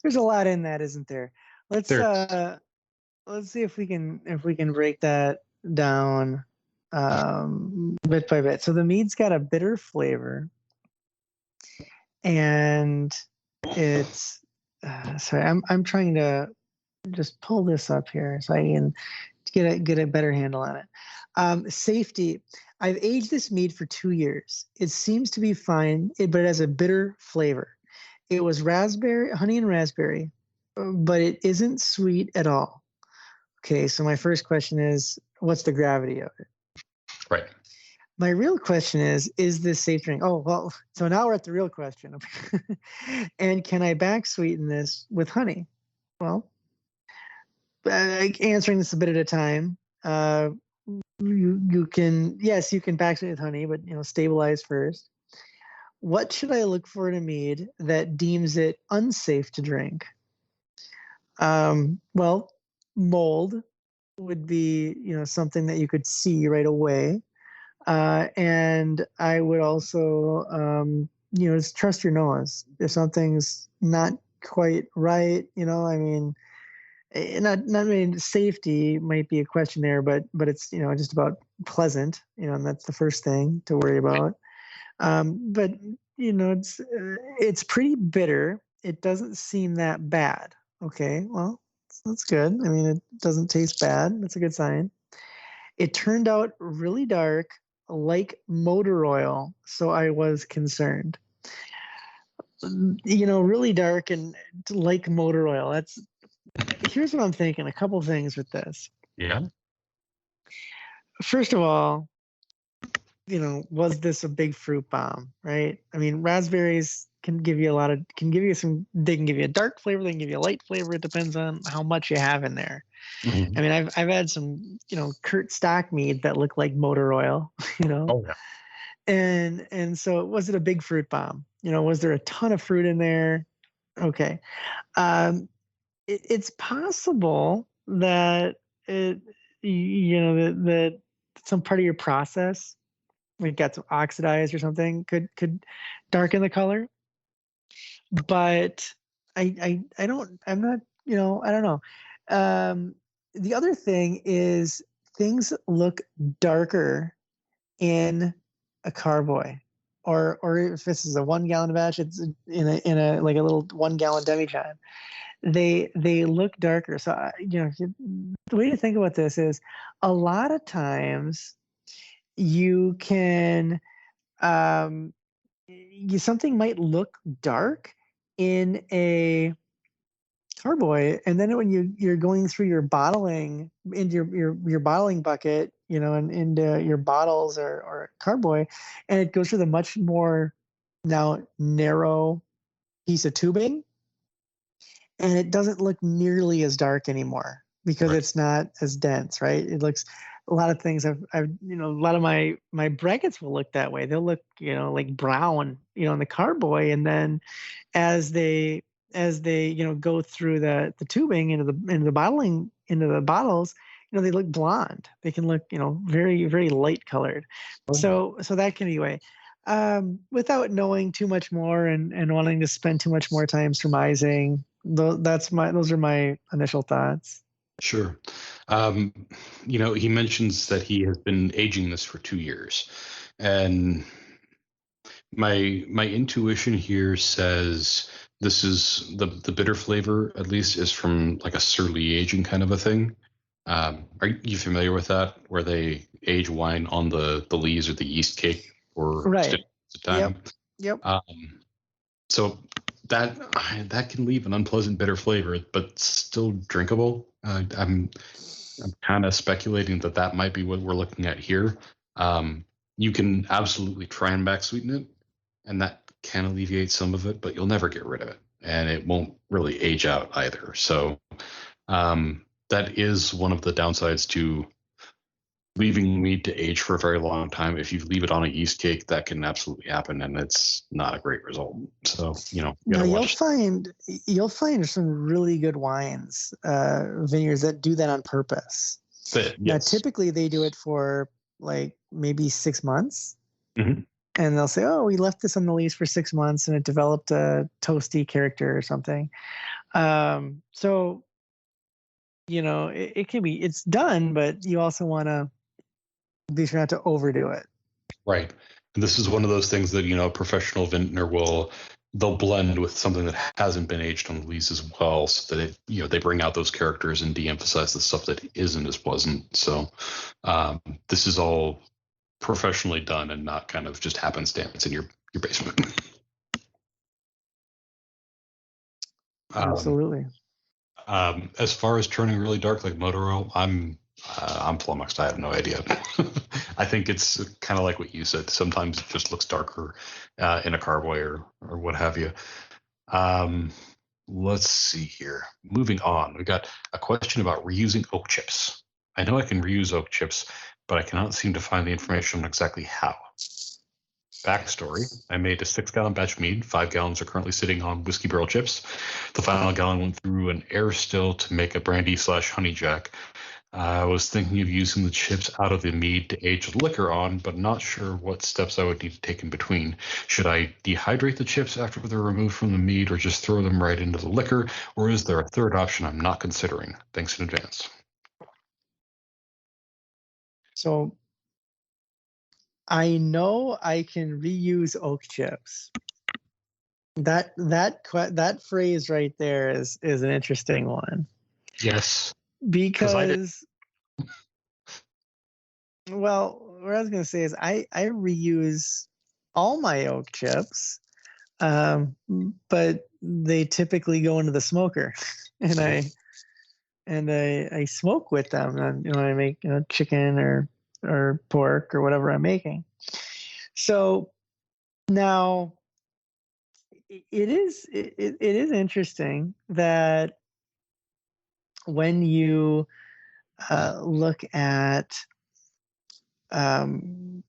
Speaker 3: There's a lot in that, isn't there? Let's see if we can break that down bit by bit. So the mead's got a bitter flavor, and it's sorry, I'm trying to just pull this up here so I can get a better handle on it. Safety. I've aged this mead for 2 years. It seems to be fine, but it has a bitter flavor. It was honey and raspberry, but it isn't sweet at all. Okay, so my first question is, what's the gravity of it?
Speaker 2: Right.
Speaker 3: My real question is this safe drink? Oh, well, so now we're at the real question. And can I back sweeten this with honey? Well, answering this a bit at a time. You can back sweeten with honey, but stabilize first. What should I look for in a mead that deems it unsafe to drink? Well, mold would be something that you could see right away. And I would also, just trust your nose. If something's not quite right, safety might be a question there, but it's, just about pleasant, and that's the first thing to worry about. But it's pretty bitter. It doesn't seem that bad. Okay, well, that's good. It doesn't taste bad. That's a good sign. It turned out really dark, like motor oil, so I was concerned. Really dark and like motor oil. Here's what I'm thinking. A couple things with this.
Speaker 2: Yeah.
Speaker 3: First of all, was this a big fruit bomb, right? Raspberries can give you they can give you a dark flavor, they can give you a light flavor. It depends on how much you have in there. Mm-hmm. I've had some, Kurt stock mead that look like motor oil,
Speaker 2: Oh, yeah.
Speaker 3: And so was it a big fruit bomb? Was there a ton of fruit in there? Okay. It's possible that that some part of your process, it got some oxidized or something, could darken the color. But I don't know. The other thing is things look darker in a carboy. or if this is a 1 gallon batch, it's in a like a little 1 gallon demijohn. They look darker. So the way to think about this is a lot of times you can something might look dark in a carboy, and then when you're going through your bottling into your bottling bucket, and into your bottles or carboy, and it goes through the much more now narrow piece of tubing, and it doesn't look nearly as dark anymore because
Speaker 2: Right.
Speaker 3: it's not as dense, right? It looks a lot of things I've a lot of my brackets will look that way. They'll look like brown in the carboy, and then as they go through the tubing into the bottling into the bottles, they look blonde. They can look very very light colored. So that can be way. Without knowing too much more and wanting to spend too much more time surmising, those are my initial thoughts.
Speaker 2: Sure. He mentions that he has been aging this for 2 years, and my intuition here says this is the bitter flavor, at least, is from like a surly aging kind of a thing. Are you familiar with that, where they age wine on the lees or the yeast cake for
Speaker 3: Right.
Speaker 2: extended time?
Speaker 3: Yep.
Speaker 2: So that can leave an unpleasant bitter flavor, but still drinkable. I'm kind of speculating that might be what we're looking at here. You can absolutely try and back sweeten it, and that can alleviate some of it, but you'll never get rid of it, and it won't really age out either. So that is one of the downsides to leaving mead to age for a very long time. If you leave it on a yeast cake, that can absolutely happen, and it's not a great result. So you
Speaker 3: No,
Speaker 2: gotta
Speaker 3: you'll find some really good wines, vineyards that do that on purpose. Now,
Speaker 2: yes.
Speaker 3: typically they do it for like maybe 6 months,
Speaker 2: Mhm.
Speaker 3: and they'll say, "Oh, we left this on the lees for 6 months, and it developed a toasty character or something." So it can be it's done, but you also want to be sure not to overdo it.
Speaker 2: Right. And this is one of those things that, a professional vintner they'll blend with something that hasn't been aged on the lees as well, so that they bring out those characters and de-emphasize the stuff that isn't as pleasant. So this is all professionally done and not kind of just happenstance in your basement.
Speaker 3: Absolutely.
Speaker 2: As far as turning really dark like Motoro, I'm flummoxed. I have no idea. I think it's kind of like what you said. Sometimes it just looks darker in a carboy or what have you. Let's see here. Moving on, we got a question about reusing oak chips. I know I can reuse oak chips, but I cannot seem to find the information on exactly how. Backstory: I made a 6-gallon batch of mead. 5 gallons are currently sitting on whiskey barrel chips. The final gallon went through an air still to make a brandy/honey jack. I was thinking of using the chips out of the mead to age the liquor on, but not sure what steps I would need to take in between. Should I dehydrate the chips after they're removed from the mead, or just throw them right into the liquor, or is there a third option I'm not considering? Thanks in advance.
Speaker 3: So I know I can reuse oak chips. That phrase right there is an interesting one.
Speaker 2: Yes.
Speaker 3: Because well, what I was going to say is I reuse all my oak chips, but they typically go into the smoker, and I smoke with them, and I make chicken or pork or whatever I'm making. So now it is interesting that when you look at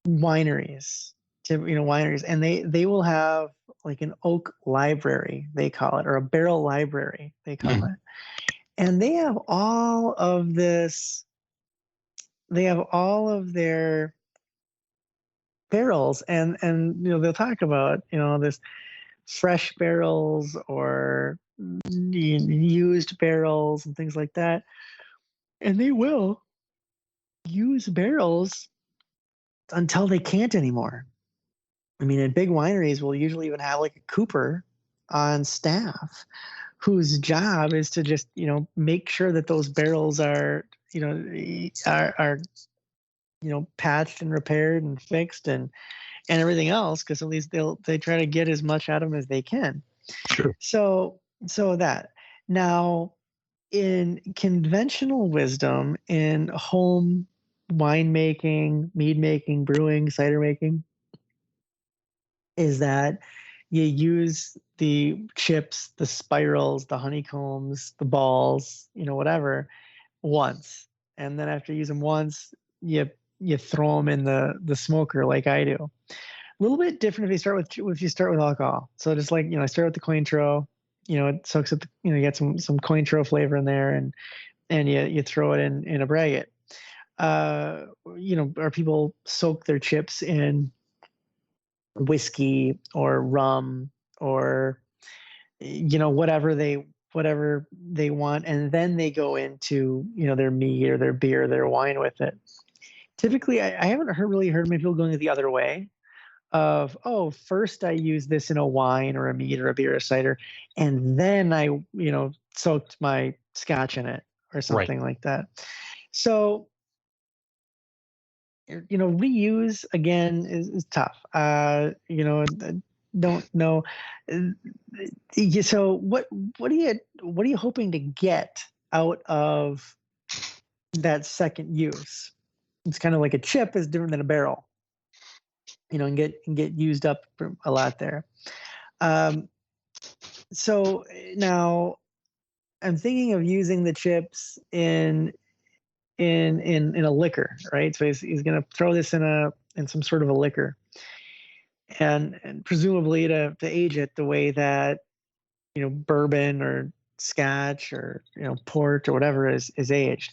Speaker 3: wineries, and they will have like an oak library, they call it, or a barrel library, they call it, and they have all of this. They have all of their barrels, and they'll talk about this fresh barrels or used barrels and things like that, and they will use barrels until they can't anymore. I mean, in big wineries, we'll usually even have like a cooper on staff whose job is to just, make sure that those barrels are, patched and repaired and fixed and everything else, because at least they try to get as much out of them as they can.
Speaker 2: Sure.
Speaker 3: So that now, in conventional wisdom in home winemaking, mead making, brewing, cider making, is that you use the chips, the spirals, the honeycombs, the balls, whatever, once, and then after you use them once, you throw them in the smoker like I do. A little bit different if you start with alcohol. So just like, I start with the Cointreau, it soaks up, you get some Cointreau flavor in there, and you throw it in a braggot. Or people soak their chips in whiskey or rum or, whatever they want, and then they go into, their mead or their beer, their wine with it. Typically, I haven't really heard many people going the other way of, first I use this in a wine or a mead or a beer or cider, and then I, soaked my scotch in it or something like that. So, reuse again is tough. Don't know. So what are you hoping to get out of that second use? It's kind of like a chip is different than a barrel, and get used up a lot there. So now I'm thinking of using the chips in a liquor, right? So he's going to throw this in some sort of a liquor, and presumably to age it the way that bourbon or scotch or port or whatever is aged.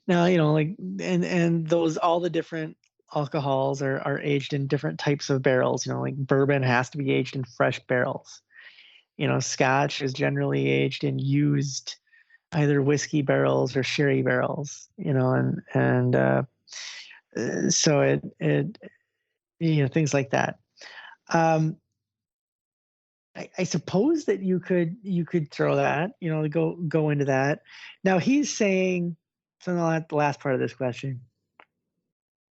Speaker 3: Now like and those, all the different alcohols are aged in different types of barrels. Like bourbon has to be aged in fresh barrels. Scotch is generally aged in used either whiskey barrels or sherry barrels. So it things like that. I suppose that you could throw that, go into that. Now he's saying, so the last part of this question,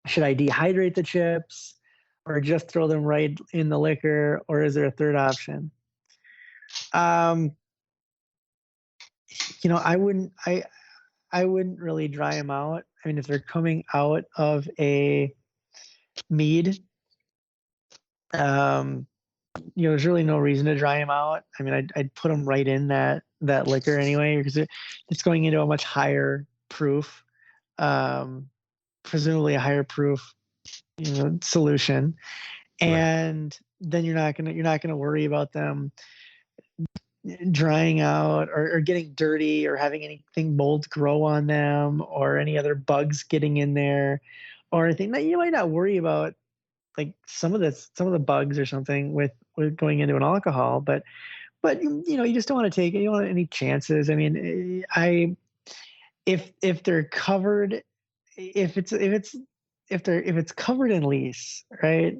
Speaker 3: should I dehydrate the chips or just throw them right in the liquor, or is there a third option? I wouldn't really dry them out. I mean, if they're coming out of a mead, there's really no reason to dry them out. I mean, I'd put them right in that liquor anyway, because it's going into a much higher proof, presumably a higher proof, solution, and then you're not gonna worry about them drying out or getting dirty or having anything mold grow on them or any other bugs getting in there or anything. Now, you might not worry about like some of the bugs or something with going into an alcohol, but you just don't want to take it. You don't want any chances. I mean, if they're covered, if it's covered in lees, right?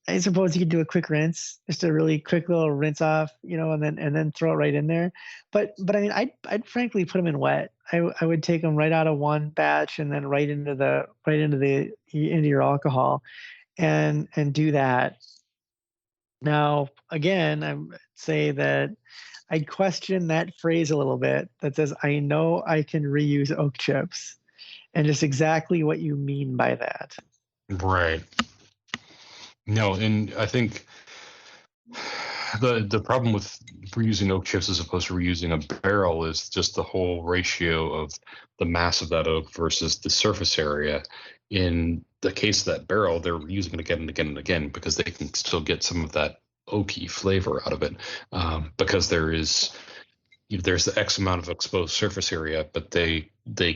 Speaker 3: I suppose you could do a quick rinse, just a really quick little rinse off, and then throw it right in there. But I mean, I'd frankly put them in wet. I would take them right out of one batch and then right into your alcohol, and do that. Now, again, I would say that I'd question that phrase a little bit that says, I know I can reuse oak chips, and just exactly what you mean by that.
Speaker 2: Right. No, and I think the problem with reusing oak chips as opposed to reusing a barrel is just the whole ratio of the mass of that oak versus the surface area. In the case of that barrel, they're reusing it again and again and again because they can still get some of that oaky flavor out of it, because there's the X amount of exposed surface area, but they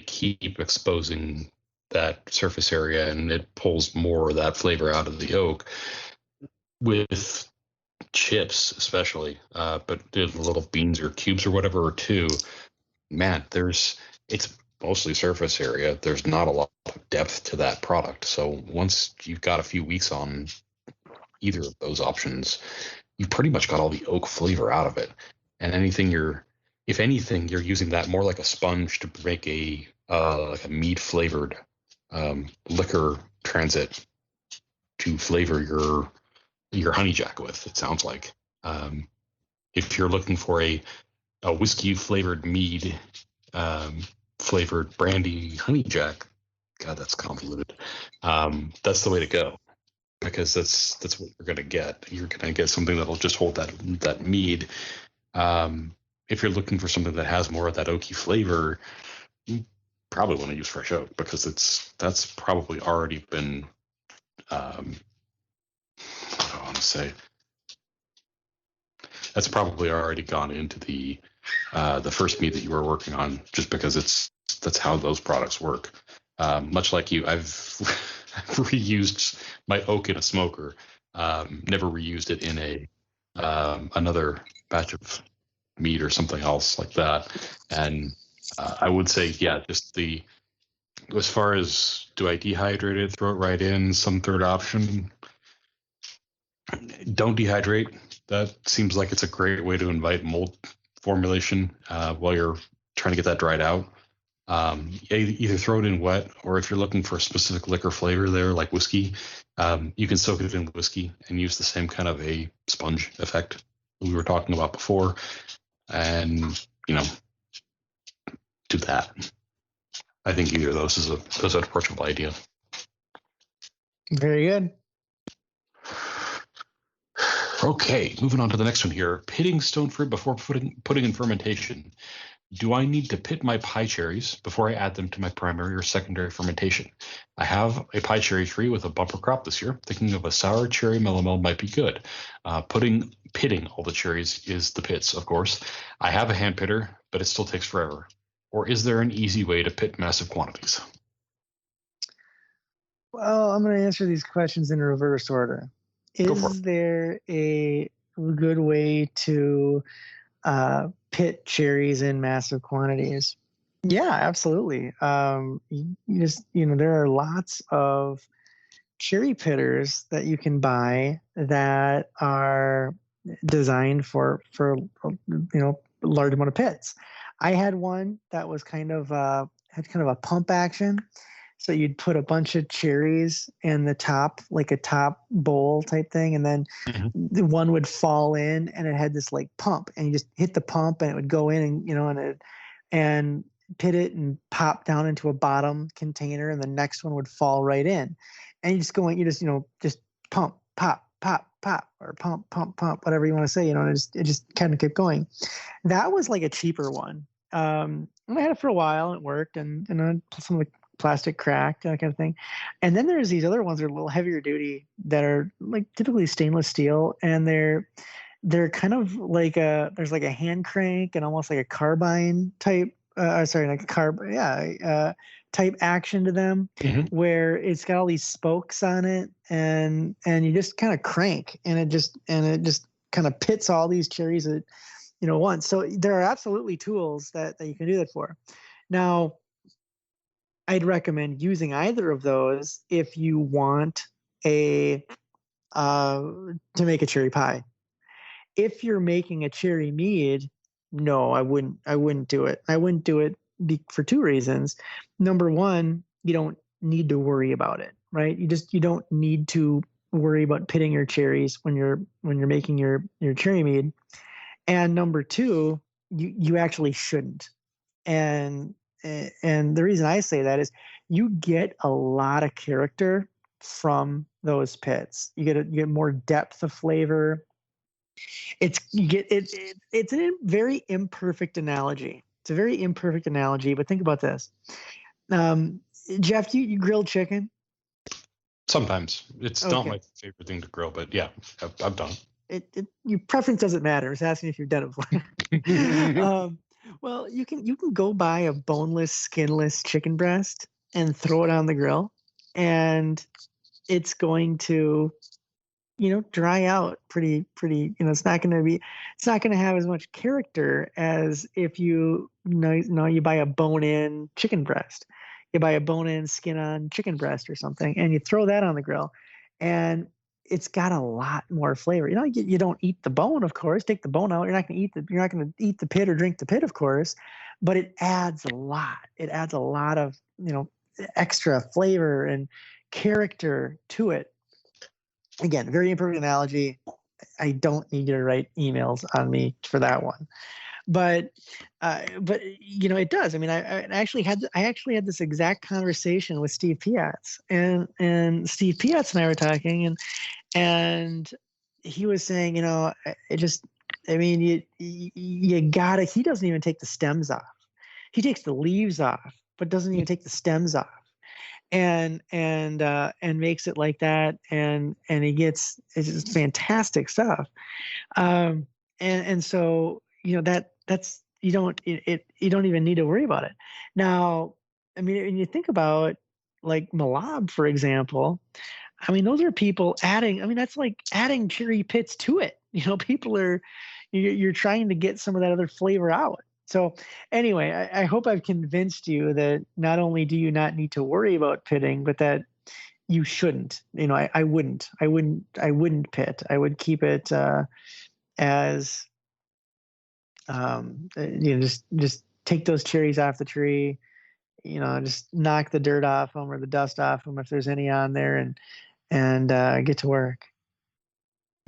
Speaker 2: keep exposing that surface area and it pulls more of that flavor out of the oak. With chips especially, but the little beans or cubes or whatever or two, man, it's mostly surface area. There's not a lot depth to that product. So once you've got a few weeks on either of those options, you pretty much got all the oak flavor out of it. And if anything, you're using that more like a sponge to make like a mead flavored liquor transit to flavor your honey jack with. It sounds like if you're looking for a whiskey flavored mead flavored brandy honey jack, God, that's convoluted. That's the way to go, because that's what you're going to get. You're going to get something that'll just hold that mead. If you're looking for something that has more of that oaky flavor, you probably want to use fresh oak, because that's probably already been what do I want to say? That's probably already gone into the first mead that you were working on, just because that's how those products work. Much like you, I've reused my oak in a smoker, never reused it in another batch of meat or something else like that. And I would say, yeah, just as far as, do I dehydrate it, throw it right in, some third option? Don't dehydrate. That seems like it's a great way to invite mold formulation while you're trying to get that dried out. Either throw it in wet, or if you're looking for a specific liquor flavor there, like whiskey, you can soak it in whiskey and use the same kind of a sponge effect we were talking about before, and do that. I think either of those is an approachable idea.
Speaker 3: Very good.
Speaker 2: Okay, moving on to the next one here. Pitting stone fruit before putting in fermentation. Do I need to pit my pie cherries before I add them to my primary or secondary fermentation? I have a pie cherry tree with a bumper crop this year. Thinking of a sour cherry melomel might be good. Pitting all the cherries is the pits, of course. I have a hand pitter, but it still takes forever. Or is there an easy way to pit massive quantities?
Speaker 3: Well, I'm going to answer these questions in reverse order. Is there a good way to pit cherries in massive quantities? Yeah, absolutely. There are lots of cherry pitters that you can buy that are designed for a large amount of pits. I had one that was had kind of a pump action. So you'd put a bunch of cherries in the top, like a top bowl type thing, and then the one would fall in, and it had this like pump, and you just hit the pump, and it would go in, and pit it and pop down into a bottom container, and the next one would fall right in, and you just go in, just pump, pop, pop, pop, or pump, pump, pump, whatever you want to say, and it just kind of kept going. That was like a cheaper one. And I had it for a while, and it worked, and some of the plastic cracked, that kind of thing. And then there's these other ones that are a little heavier duty that are like typically stainless steel, and they're kind of like there's like a hand crank and almost like a carbine type type action to them, where it's got all these spokes on it, and you just kind of crank, and it just kind of pits all these cherries at once. So there are absolutely tools that you can do that for. Now, I'd recommend using either of those if you want to make a cherry pie. If you're making a cherry mead, no, I wouldn't do it. I wouldn't do it for two reasons. Number one, you don't need to worry about it, right? You don't need to worry about pitting your cherries when you're making your cherry mead. And number two, you actually shouldn't. And the reason I say that is you get a lot of character from those pits. You get more depth of flavor. It's a very imperfect analogy. It's a very imperfect analogy, but think about this. Jeff, you grill chicken?
Speaker 2: Sometimes. It's not my favorite thing to grill, but yeah, I've done it.
Speaker 3: Your preference doesn't matter. It's asking if you've done it before. Well, you can go buy a boneless, skinless chicken breast and throw it on the grill, and it's going to, dry out pretty. It's not going to have as much character as if you buy a bone-in chicken breast. you buy a bone-in, skin-on chicken breast or something, and you throw that on the grill, and it's got a lot more flavor. You don't eat the bone, of course. Take the bone out. You're not going to eat the pit or drink the pit, of course, but it adds a lot. It adds a lot of extra flavor and character to it. Again, very imperfect analogy. I don't need you to write emails on me for that one, but it does. I mean, I actually had this exact conversation with Steve Piatz, and Steve Piatz and I were talking, and he was saying, you gotta. He doesn't even take the stems off. He takes the leaves off, but doesn't even take the stems off. And makes it like that, and it's just fantastic stuff. And so that's you don't even need to worry about it. Now, I mean, when you think about like Malab, for example, I mean, those are people adding. I mean, that's like adding cherry pits to it. You're trying to get some of that other flavor out. So anyway, I hope I've convinced you that not only do you not need to worry about pitting, but that you shouldn't. I wouldn't pit. I would keep it as just take those cherries off the tree. Just knock the dirt off them or the dust off them if there's any on there, and get to work.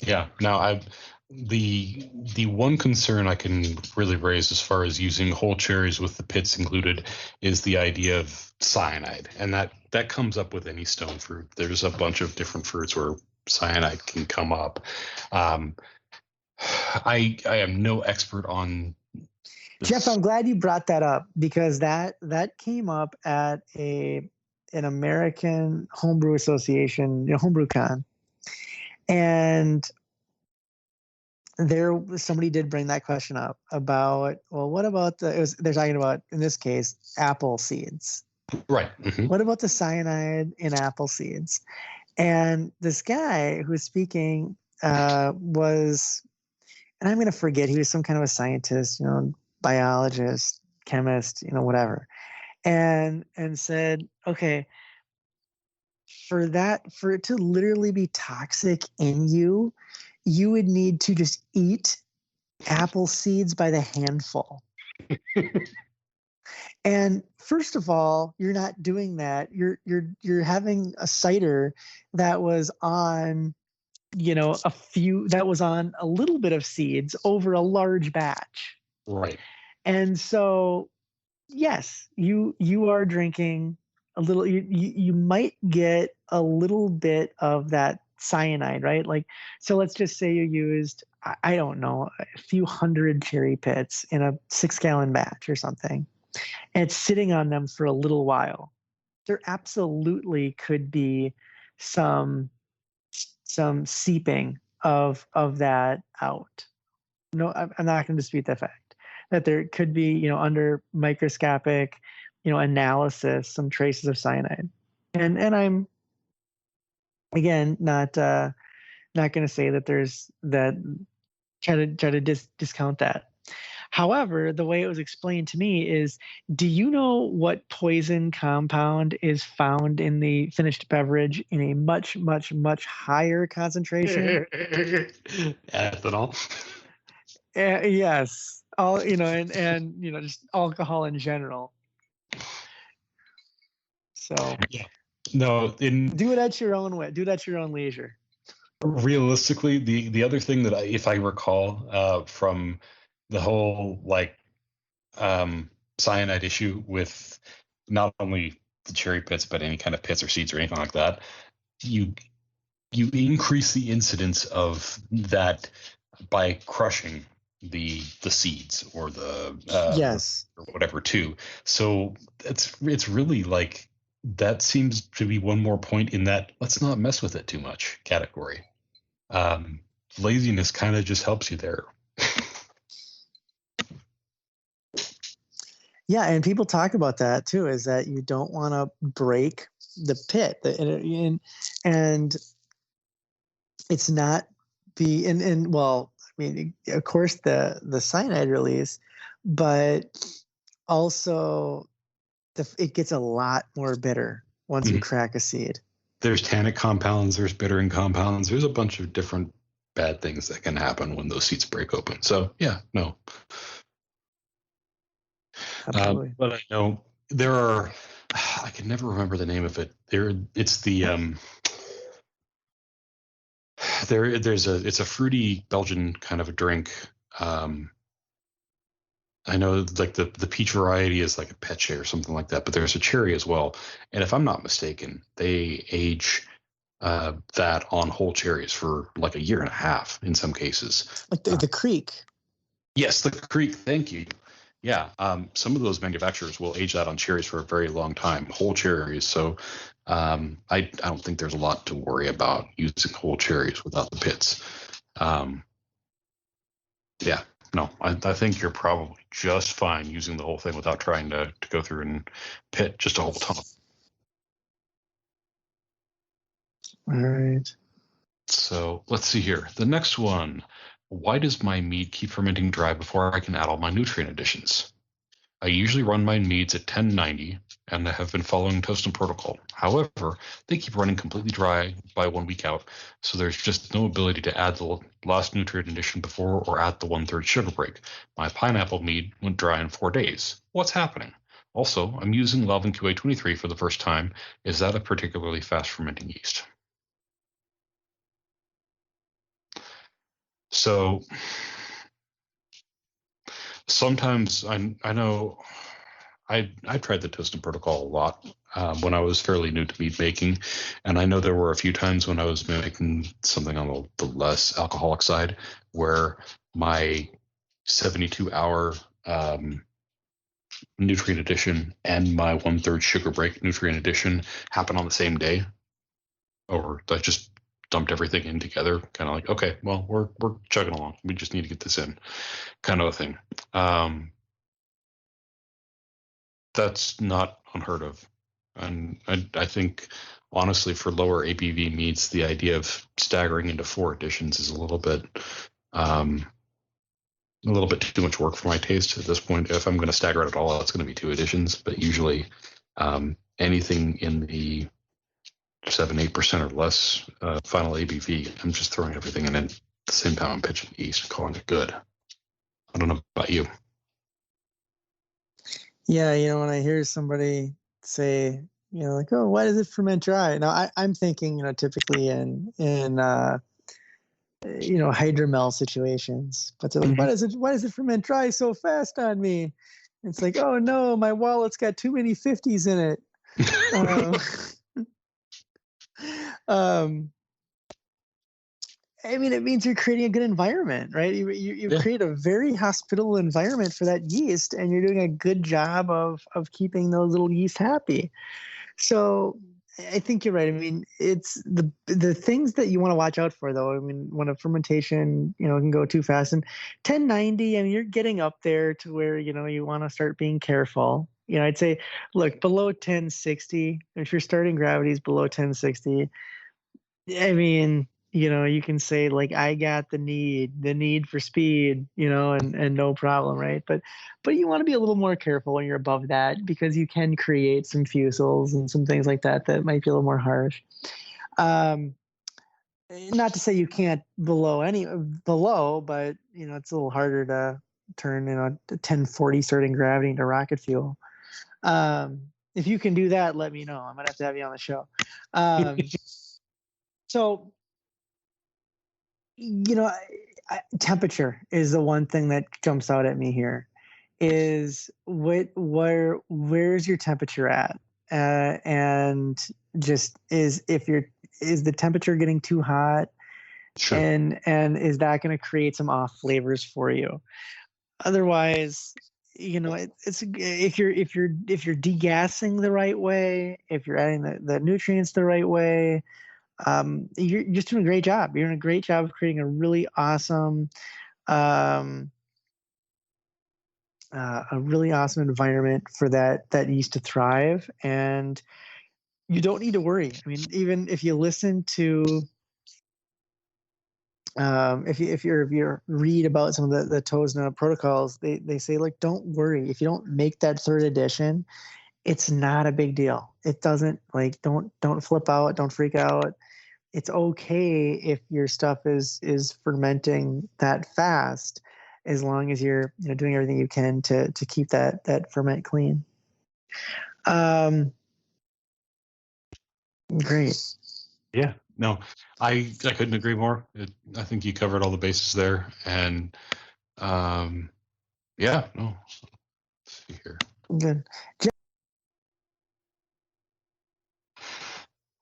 Speaker 2: Yeah. Now, the one concern I can really raise as far as using whole cherries with the pits included is the idea of cyanide, and that comes up with any stone fruit. There's a bunch of different fruits where cyanide can come up. I am no expert on this.
Speaker 3: Jeff, I'm glad you brought that up, because that came up at an American Homebrew Association, HomebrewCon, and somebody did bring that question up about, well, what about they're talking about, in this case, apple seeds.
Speaker 2: Right. Mm-hmm.
Speaker 3: What about the cyanide in apple seeds? And this guy who was speaking was, and I'm going to forget, he was some kind of a scientist, biologist, chemist, whatever. And said, okay, for it to literally be toxic in you, you would need to just eat apple seeds by the handful. And first of all, you're not doing that. You're having a cider that was on, that was on a little bit of seeds over a large batch.
Speaker 2: Right.
Speaker 3: And so, yes, you are drinking a little. You might get a little bit of that cyanide, right? Like, so let's just say you used, I don't know, a few hundred cherry pits in a 6-gallon batch or something, and it's sitting on them for a little while. There absolutely could be some seeping of that out. No, I'm not going to dispute that fact, that there could be, under microscopic, analysis, some traces of cyanide. And I'm, again, not going to say that there's that, try to discount that. However, the way it was explained to me is, do you know what poison compound is found in the finished beverage in a much, much, much higher concentration?
Speaker 2: Ethanol.
Speaker 3: Yes. All, and just alcohol in general. So
Speaker 2: yeah. No,
Speaker 3: do it at your own way. Do it at your own leisure.
Speaker 2: Realistically, the other thing that if I recall from the whole cyanide issue with not only the cherry pits but any kind of pits or seeds or anything like that, you increase the incidence of that by crushing the seeds or the
Speaker 3: yes,
Speaker 2: or whatever too. So it's really like, that seems to be one more point in that let's not mess with it too much category. Laziness kind of just helps you there.
Speaker 3: Yeah, and people talk about that too, is that you don't want to break the pit, and it's not well, I mean, of course the cyanide release, but also it gets a lot more bitter once you crack a seed.
Speaker 2: There's tannic compounds, there's bittering compounds, there's a bunch of different bad things that can happen when those seeds break open. So yeah, no.
Speaker 3: Absolutely.
Speaker 2: But I know there are, I can never remember the name of it. It's a fruity Belgian kind of a drink. I know like the peach variety is like a Peche or something like that, but there's a cherry as well. And if I'm not mistaken, they age that on whole cherries for like a year and a half in some cases.
Speaker 3: Like the Creek.
Speaker 2: Yes, the Creek. Thank you. Yeah, some of those manufacturers will age that on cherries for a very long time, whole cherries. So I don't think there's a lot to worry about using whole cherries without the pits. Yeah, no, I think you're probably just fine using the whole thing without trying to go through and pit just a whole ton.
Speaker 3: All right.
Speaker 2: So let's see here. The next one. Why does my mead keep fermenting dry before I can add all my nutrient additions? I usually run my meads at 1090 and I have been following Toastum protocol. However, they keep running completely dry by 1 week out, so there's just no ability to add the last nutrient addition before or at the 1/3 sugar break. My pineapple mead went dry in 4 days. What's happening? Also, I'm using Lalvin QA23 for the first time. Is that a particularly fast fermenting yeast? So sometimes I know I tried the Toastum protocol a lot when I was fairly new to mead making, and I know there were a few times when I was making something on the less alcoholic side where my 72-hour nutrient addition and my 1/3 sugar break nutrient addition happen on the same day, or I just dumped everything in together, kind of like, okay, well, we're chugging along. We just need to get this in, kind of a thing. That's not unheard of. And I think, honestly, for lower ABV meats, the idea of staggering into 4 additions is a little bit too much work for my taste at this point. If I'm going to stagger it at all, it's going to be 2 additions. But usually anything in the 7-8% or less final ABV, I'm just throwing everything in the same pound pitch and yeast and calling it good. I don't know about you.
Speaker 3: Yeah, when I hear somebody say, like, oh, why does it ferment dry? Now I'm thinking, typically in hydromel situations, but they're like, why does it ferment dry so fast on me? It's like, oh no, my wallet's got too many 50s in it. I mean, it means you're creating a good environment, right? You create a very hospitable environment for that yeast, and you're doing a good job of keeping those little yeast happy. So I think you're right. I mean, it's the things that you want to watch out for, though. I mean, when a fermentation, can go too fast, and 1090, I mean, you're getting up there to where, you want to start being careful. I'd say, look, below 1060, if you're starting gravities below 1060, I mean, you can say like, I got the need for speed, and no problem, right? But you want to be a little more careful when you're above that, because you can create some fusels and some things like that might be a little more harsh. Not to say you can't below, but it's a little harder to turn 1040 starting gravity into rocket fuel. If you can do that, let me know. I'm gonna have you on the show. So, temperature is the one thing that jumps out at me here. Is where's your temperature at? And just is the temperature getting too hot? Sure. And is that going to create some off flavors for you? Otherwise, it's if you're degassing the right way, if you're adding the nutrients the right way, you're just doing a great job. You're doing a great job of creating a really awesome, environment for that yeast to thrive. And you don't need to worry. I mean, even if you listen to, if you read about some of the TOSNA protocols, they say, like, don't worry if you don't make that 3rd edition it's not a big deal. It doesn't like don't flip out, don't freak out. It's okay if your stuff is fermenting that fast, as long as you're doing everything you can to keep that ferment clean. Great.
Speaker 2: Yeah, no, I couldn't agree more. I think you covered all the bases there, and yeah, no. Let's see here.
Speaker 3: Good.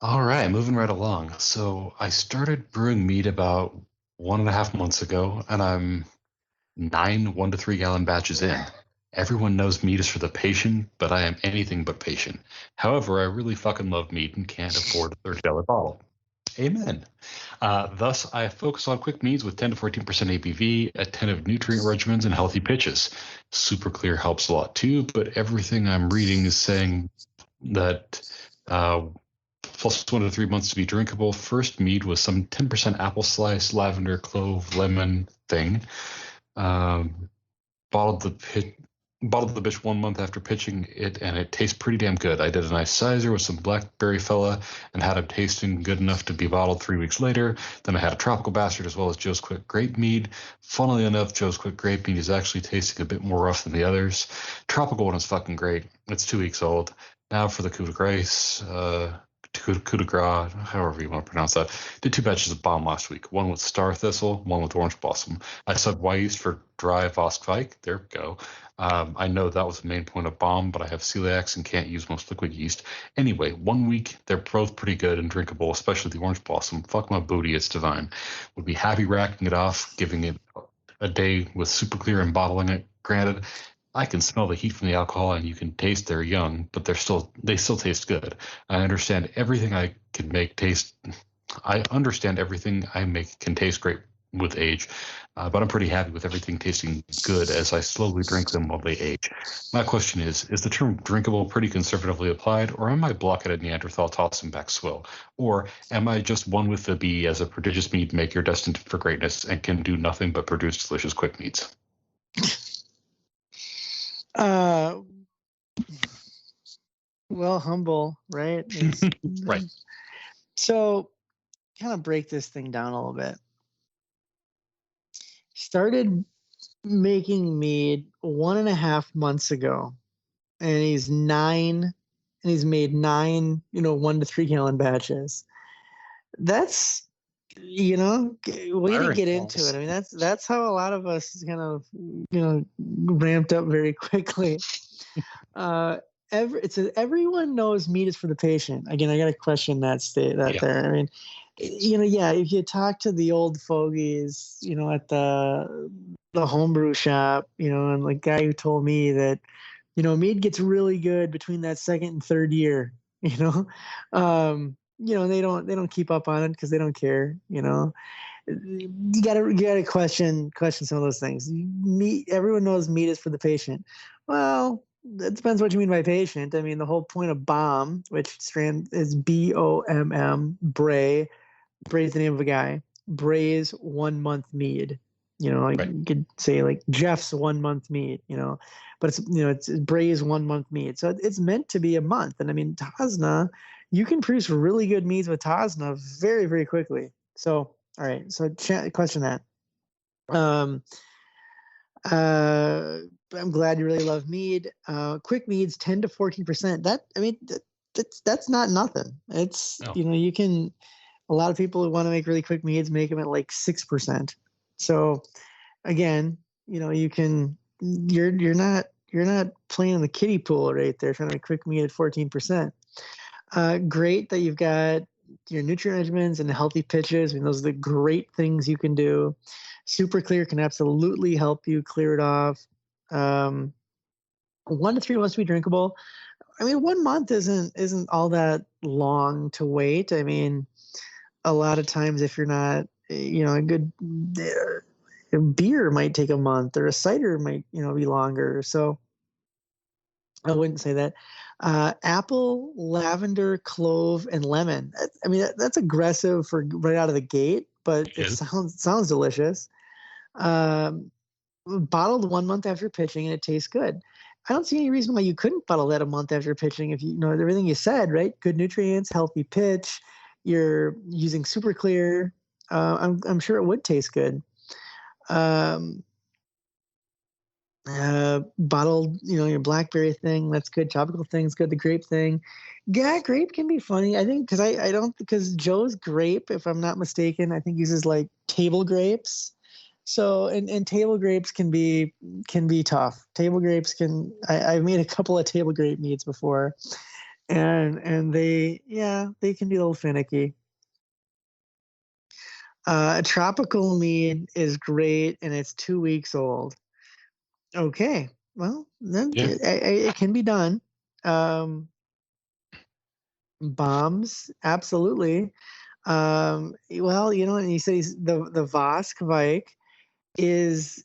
Speaker 2: All right, moving right along. So I started brewing mead about 1.5 months ago, and I'm 9 1 to 3 gallon batches in. Everyone knows mead is for the patient, but I am anything but patient. However, I really fucking love mead and can't afford a $30 bottle. Amen. Thus, I focus on quick meads with 10 to 14% ABV, a 10 of nutrient regimens, and healthy pitches. Super Clear helps a lot too, but everything I'm reading is saying that plus 1 to 3 months to be drinkable. First mead was some 10% apple slice, lavender, clove, lemon thing. Bottled the bitch 1 month after pitching it, and it tastes pretty damn good. I did a nice sizer with some blackberry fella and had it tasting good enough to be bottled 3 weeks later. Then I had a tropical bastard as well as Joe's Quick Grape Mead. Funnily enough, Joe's Quick Grape Mead is actually tasting a bit more rough than the others. Tropical one is fucking great. It's 2 weeks old. Now for the coup de grace, coup de grace, however you want to pronounce that. Did 2 batches of bomb last week. One with star thistle, one with orange blossom. I said Weiss for dry Voskvike. There we go. I know that was the main point of bomb, but I have celiacs and can't use most liquid yeast. Anyway, 1 week, they're both pretty good and drinkable, especially the orange blossom. Fuck my booty, it's divine. Would be happy racking it off, giving it a day with Super Clear and bottling it. Granted, I can smell the heat from the alcohol, and you can taste they're young, but they still taste good. I understand everything I can make taste. I understand everything I make can taste great with age, but I'm pretty happy with everything tasting good as I slowly drink them while they age. My question is the term drinkable pretty conservatively applied, or am I blockheaded Neanderthal tossing back swill? Or am I just one with the bee as a prodigious mead maker destined for greatness and can do nothing but produce delicious quick meads?
Speaker 3: Well, humble, right?
Speaker 2: Right.
Speaker 3: So, kind of break this thing down a little bit. Started making mead 1.5 months ago, and he's made 9, 1 to 3 gallon batches. That's, way to get into it. I mean, that's how a lot of us kind of, ramped up very quickly. Everyone knows meat is for the patient. Again, I got to question that there. I mean, if you talk to the old fogies, at the homebrew shop, and the guy who told me that, mead gets really good between that second and third year, they don't keep up on it because they don't care, You gotta question some of those things. Everyone knows meat is for the patient. Well, it depends what you mean by patient. I mean, the whole point of BOMM, which is BOMM, Bray. Bray's the name of a guy. Bray's 1 month mead. Right. You could say like Jeff's 1 month mead. But it's Bray's 1 month mead. So it's meant to be a month. And I mean, Tasna, you can produce really good meads with Tasna very, very quickly. So all right. So question that. I'm glad you really love mead. Quick meads 10 to 14%. That's not nothing. It's you can. A lot of people who want to make really quick meads make them at like 6%. So again, you can. You're not playing in the kiddie pool right there trying to make quick mead at 14%. Great that you've got your nutrient regimens and healthy pitches. I mean, those are the great things you can do. Super Clear can absolutely help you clear it off. 1 to 3 months to be drinkable. I mean, 1 month isn't all that long to wait. I mean, a lot of times if you're not, a good beer might take a month, or a cider might, be longer. So I wouldn't say that. Apple, lavender, clove, and lemon. I mean, that's aggressive for right out of the gate, but it sounds delicious. Bottled 1 month after pitching, and it tastes good. I don't see any reason why you couldn't bottle that a month after pitching if you know everything you said, right? Good nutrients, healthy pitch. You're using super clear. I'm sure it would taste good. Bottled, your blackberry thing, that's good. Tropical thing's good. The grape thing, yeah, grape can be funny. I think because Joe's grape, if I'm not mistaken, I think uses like table grapes. So and table grapes can be tough. Table grapes I've made a couple of table grape meads before, and they can be a little finicky. A tropical mead is great, and it's 2 weeks old. Okay, well then it can be done. Bombs, absolutely. Well, and you say the Vosk Vike is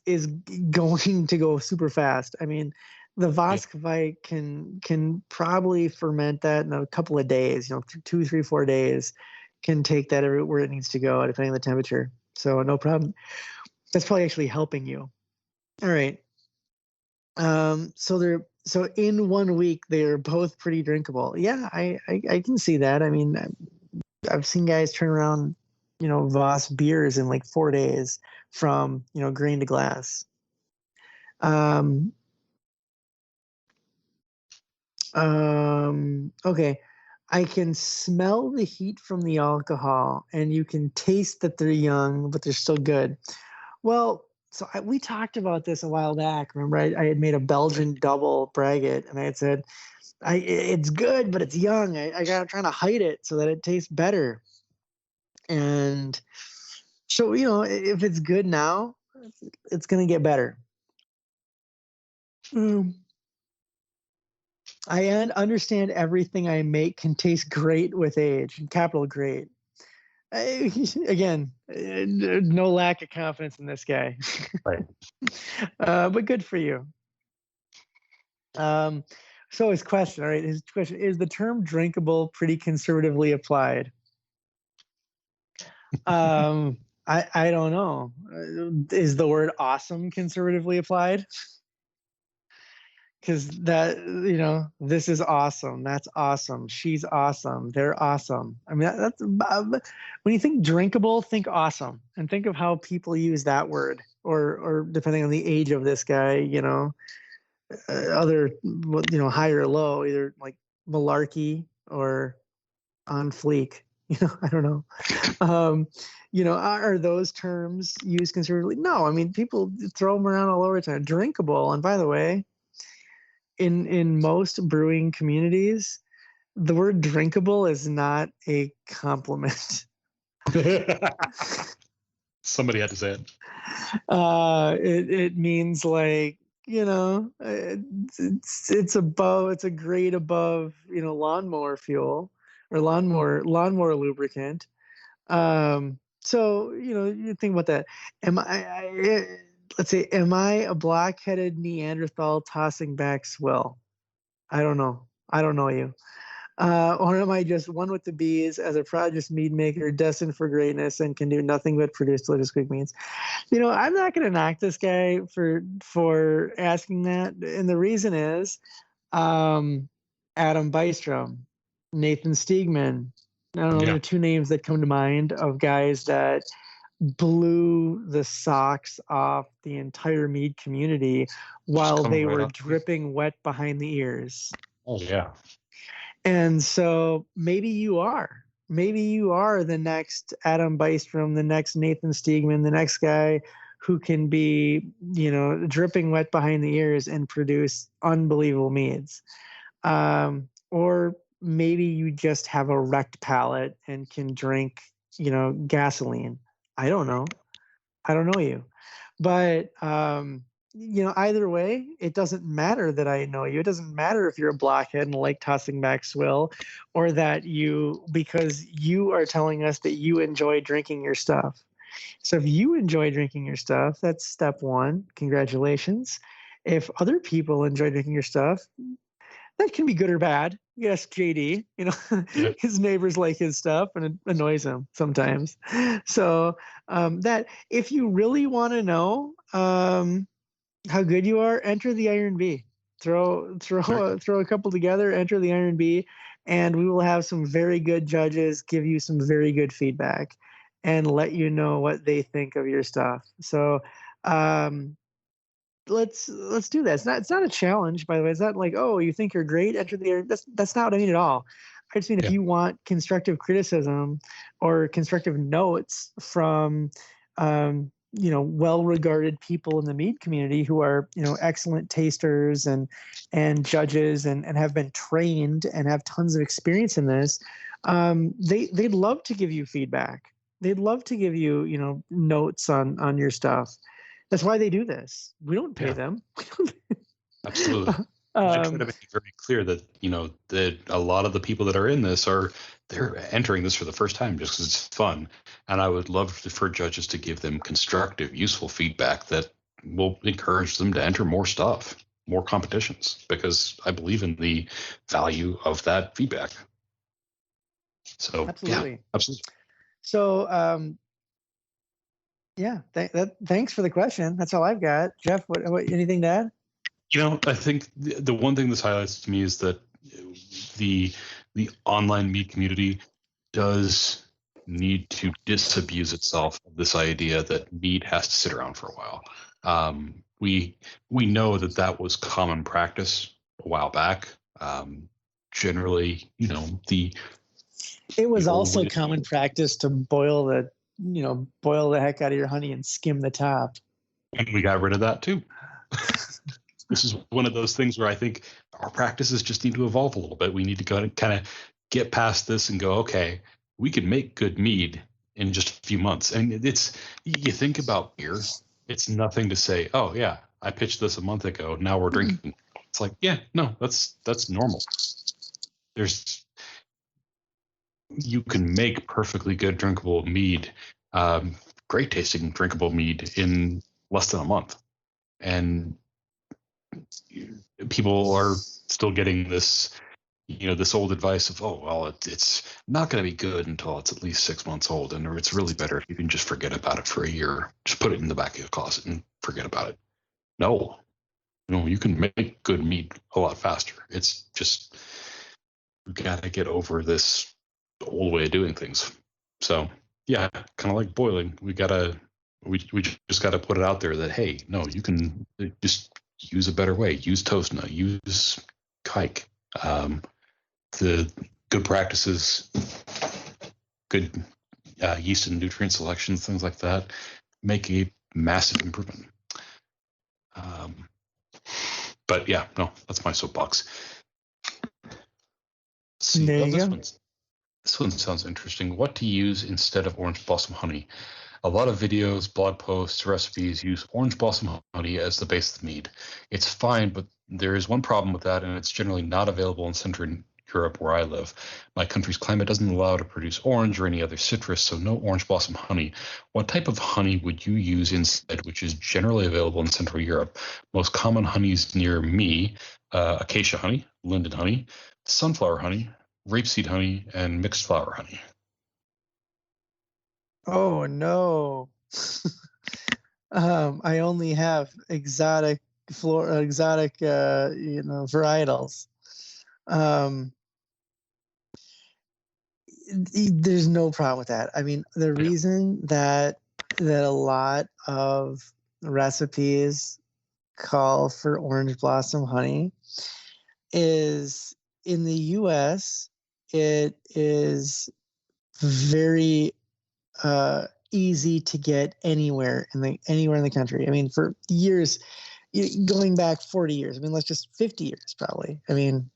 Speaker 3: going to go super fast. I mean, the Vosk Vike can probably ferment that in a couple of days. 2, 3, 4 days can take that where it needs to go, depending on the temperature. So no problem. That's probably actually helping you. All right. So in 1 week they're both pretty drinkable. Yeah, I can see that. I mean, I've seen guys turn around, Voss beers in like 4 days from grain to glass. Okay. I can smell the heat from the alcohol, and you can taste that they're young, but they're still good. Well, so we talked about this a while back. Remember, I had made a Belgian double braggot, and I had said, it's good, but it's young. I got trying to hide it so that it tastes better. And so, if it's good now, it's going to get better. I understand everything I make can taste great with age, capital great. Again, no lack of confidence in this guy.
Speaker 2: Right.
Speaker 3: But good for you. So his question, all right, is the term drinkable pretty conservatively applied? I don't know. Is the word awesome conservatively applied? Because that, this is awesome. That's awesome. She's awesome. They're awesome. I mean, that's when you think drinkable, think awesome, and think of how people use that word, or depending on the age of this guy, other, high or low, either like malarkey or on fleek. I don't know. Are those terms used conservatively? No. I mean, people throw them around all over the time. Drinkable, and by the way, in most brewing communities, the word drinkable is not a compliment.
Speaker 2: Somebody had to say it.
Speaker 3: It means like, it's a grade above, lawnmower fuel or lawnmower lubricant. So, you think about that. Let's say, am I a black-headed Neanderthal tossing back swill? I don't know. I don't know you. Or am I just one with the bees as a prodigious mead maker destined for greatness and can do nothing but produce delicious quick meads? I'm not going to knock this guy for asking that. And the reason is Adam Bystrom, Nathan Steegman. I don't know, there are two names that come to mind of guys that blew the socks off the entire mead community while they were dripping wet behind the ears.
Speaker 2: Oh, yeah.
Speaker 3: And so maybe you are the next Adam Bystrom, the next Nathan Steegman, the next guy who can be, dripping wet behind the ears and produce unbelievable meads. Or maybe you just have a wrecked palate and can drink, gasoline. I don't know. I don't know you. But, either way, it doesn't matter that I know you. It doesn't matter if you're a blockhead and like tossing back swill, or that because you are telling us that you enjoy drinking your stuff. So if you enjoy drinking your stuff, that's step one. Congratulations. If other people enjoy drinking your stuff, that can be good or bad. Yes, JD, his neighbors like his stuff and it annoys him sometimes. So that if you really want to know how good you are, enter the Iron V. throw a couple together, enter the Iron Bee, and we will have some very good judges give you some very good feedback and let you know what they think of your stuff. So let's do that. It's not a challenge, by the way. It's not like, oh, you think you're great, enter the Iron. That's not what I mean at all. I just mean if you want constructive criticism or constructive notes from well-regarded people in the mead community who are, excellent tasters and judges and have been trained and have tons of experience in this, they'd love to give you feedback. They'd love to give you, notes on your stuff. That's why they do this. We don't pay them.
Speaker 2: Absolutely. I try to make it very clear that, that a lot of the people that are in this they're entering this for the first time just because it's fun. And I would love for judges to give them constructive, useful feedback that will encourage them to enter more stuff, more competitions, because I believe in the value of that feedback. So,
Speaker 3: absolutely.
Speaker 2: Yeah, absolutely.
Speaker 3: So, thanks for the question. That's all I've got. Jeff, what anything to add?
Speaker 2: I think the one thing this highlights to me is that the online mead community does need to disabuse itself of this idea that mead has to sit around for a while. We know that was common practice a while back. Generally,
Speaker 3: it was also common practice to boil the heck out of your honey and skim the top.
Speaker 2: And we got rid of that too. This is one of those things where I think our practices just need to evolve a little bit. We need to go and kind of get past this and go, okay, we can make good mead in just a few months. And you think about beer, it's nothing to say, oh yeah, I pitched this a month ago, now we're drinking. It's like, yeah, no, that's normal. You can make perfectly good drinkable mead, great tasting drinkable mead in less than a month. And people are still getting this, this old advice of, oh, well, it's not going to be good until it's at least 6 months old. And or it's really better if you can just forget about it for a year. Just put it in the back of your closet and forget about it. No, you can make good mead a lot faster. It's just, we got to get over this old way of doing things. So yeah, kind of like boiling, we just got to put it out there that, hey, no, you can just use a better way. Use Toastna, use Kike. The good practices, good yeast and nutrient selections, things like that, make a massive improvement. But yeah, no, that's my soapbox. See,
Speaker 3: there you go.
Speaker 2: This one sounds interesting. What to use instead of orange blossom honey? A lot of videos, blog posts, recipes use orange blossom honey as the base of the mead. It's fine, but there is one problem with that, and it's generally not available in Central Europe where I live. My country's climate doesn't allow to produce orange or any other citrus, so no orange blossom honey. What type of honey would you use instead, which is generally available in Central Europe? Most common honeys near me, acacia honey, linden honey, sunflower honey, rapeseed honey, and mixed flower honey.
Speaker 3: Oh no. I only have exotic varietals. There's no problem with that. I mean, the reason that a lot of recipes call for orange blossom honey is in the US, it is very easy to get anywhere in the country. I mean, for years, going back 40 years. I mean, let's just 50 years probably. I mean,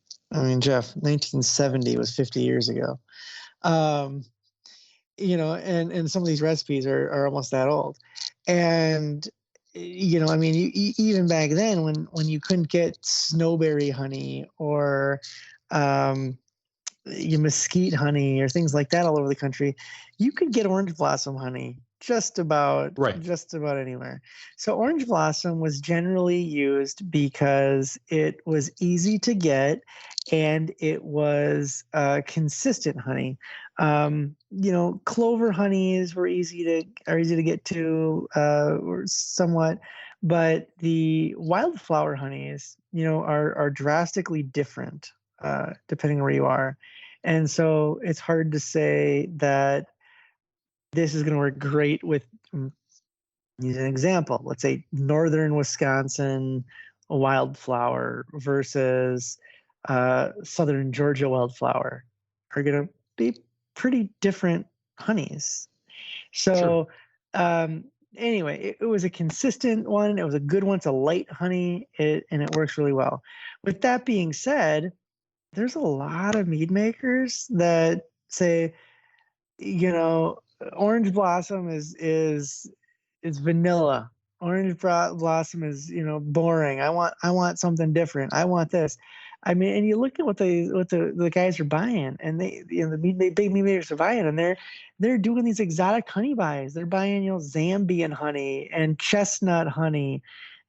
Speaker 3: Jeff, 1970 was 50 years ago. And some of these recipes are almost that old. And even back then when you couldn't get snowberry honey or mesquite honey or things like that all over the country, you could get orange blossom honey just about anywhere. So orange blossom was generally used because it was easy to get and it was consistent honey. Clover honeys were easy to get to, or somewhat, But the wildflower honeys, are drastically different depending where you are. And so it's hard to say that this is going to work great with, use an example. Let's say northern Wisconsin wildflower versus southern Georgia wildflower are going to be pretty different honeys. So, anyway, it was a consistent one. It was a good one. It's a light honey, and it works really well. With that being said, there's a lot of mead makers that say, orange blossom is vanilla. Orange blossom is boring. I want something different. I want this. I mean, and you look at what the guys are buying, and the big mead makers are buying, and they're doing these exotic honey buys. They're buying Zambian honey and chestnut honey,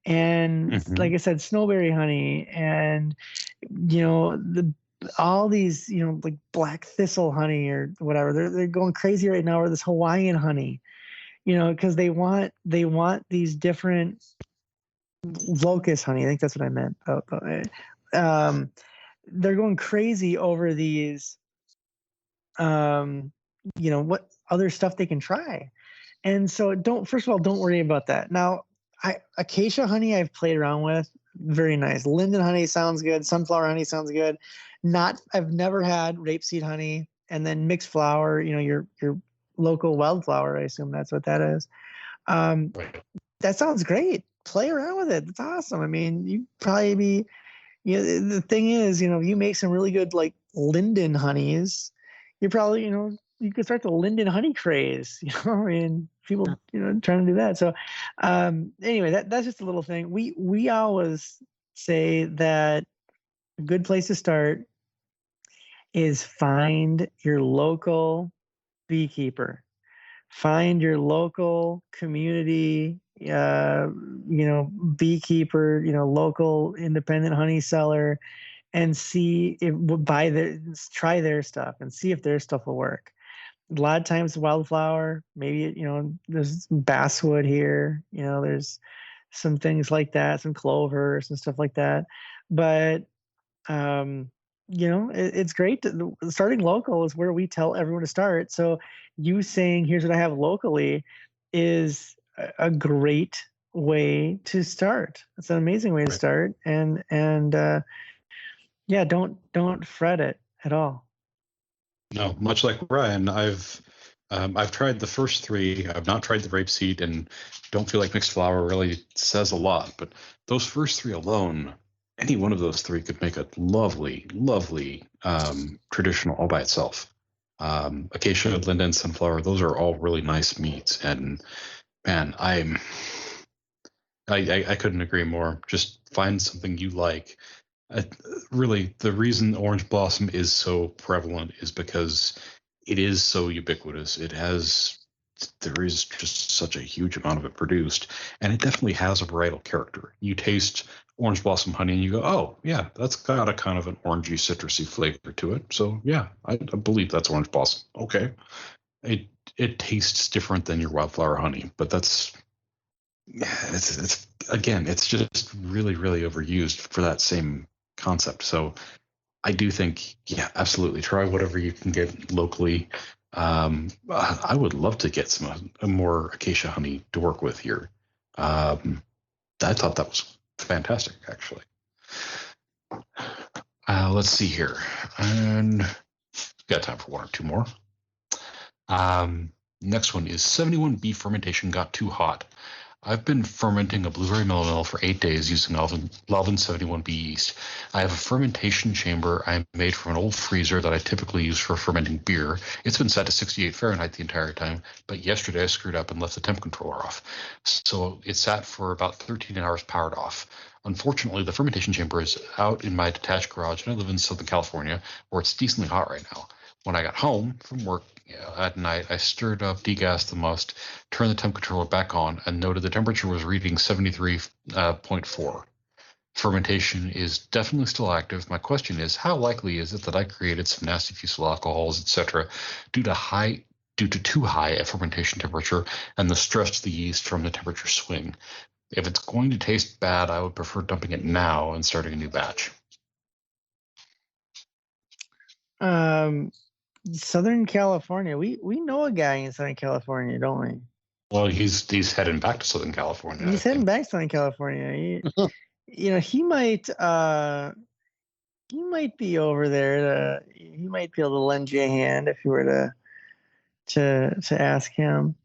Speaker 3: and like I said, snowberry honey, and all these like black thistle honey or whatever. They're going crazy right now with this Hawaiian honey, because they want these different locust honey. I think that's what I meant. They're going crazy over these, what other stuff they can try. And so first of all, don't worry about that. Now, acacia honey I've played around with, very nice. Linden honey sounds good. Sunflower honey sounds good. I've never had rapeseed honey, and then mixed flower, your local wildflower. I assume that's what that is.
Speaker 2: Right.
Speaker 3: That sounds great. Play around with it. It's awesome. I mean, you probably be, the thing is, you make some really good like linden honeys, you're probably, you could start the linden honey craze, and people, trying to do that. So, anyway, that's just a little thing. We always say that a good place to start is find your local beekeeper, find your local community, beekeeper, local independent honey seller, and see if try their stuff and see if their stuff will work. A lot of times wildflower, maybe, there's basswood here, there's some things like that, some clovers and stuff like that. But, it's great. Starting local is where we tell everyone to start. So you saying, here's what I have locally is a great way to start. It's an amazing way to start. And don't fret it at all.
Speaker 2: No, much like Ryan, I've tried the first three. I've not tried the rapeseed, and don't feel like mixed flower really says a lot. But those first three alone, any one of those three could make a lovely, lovely traditional all by itself. Acacia, linden, sunflower, those are all really nice meats. And man, I couldn't agree more. Just find something you like. Really, the reason orange blossom is so prevalent is because it is so ubiquitous. There is just such a huge amount of it produced, and it definitely has a varietal character. You taste orange blossom honey and you go, oh yeah, that's got a kind of an orangey, citrusy flavor to it. So yeah, I believe that's orange blossom. Okay, it tastes different than your wildflower honey, but it's just really, really overused for that same concept. So I do think, yeah, absolutely, try whatever you can get locally. I would love to get some more acacia honey to work with here. I thought that was fantastic, actually. Let's see here, and got time for one or two more. Next one is 71B fermentation got too hot. I've been fermenting a blueberry melon for 8 days using Lalvin 71B yeast. I have a fermentation chamber I made from an old freezer that I typically use for fermenting beer. It's been set to 68 Fahrenheit the entire time, but yesterday I screwed up and left the temp controller off. So it sat for about 13 hours powered off. Unfortunately, the fermentation chamber is out in my detached garage, and I live in Southern California, where it's decently hot right now. When I got home from work at night, I stirred up, degassed the must, turned the temp controller back on, and noted the temperature was reading 73.4. Fermentation is definitely still active. My question is, how likely is it that I created some nasty fusel alcohols, etc., due to too high a fermentation temperature and the stress to the yeast from the temperature swing? If it's going to taste bad, I would prefer dumping it now and starting a new batch.
Speaker 3: Southern California. We know a guy in Southern California, don't we?
Speaker 2: Well, he's heading back to Southern California.
Speaker 3: He's heading back to Southern California. He might be over there. He might be able to lend you a hand if you were to ask him.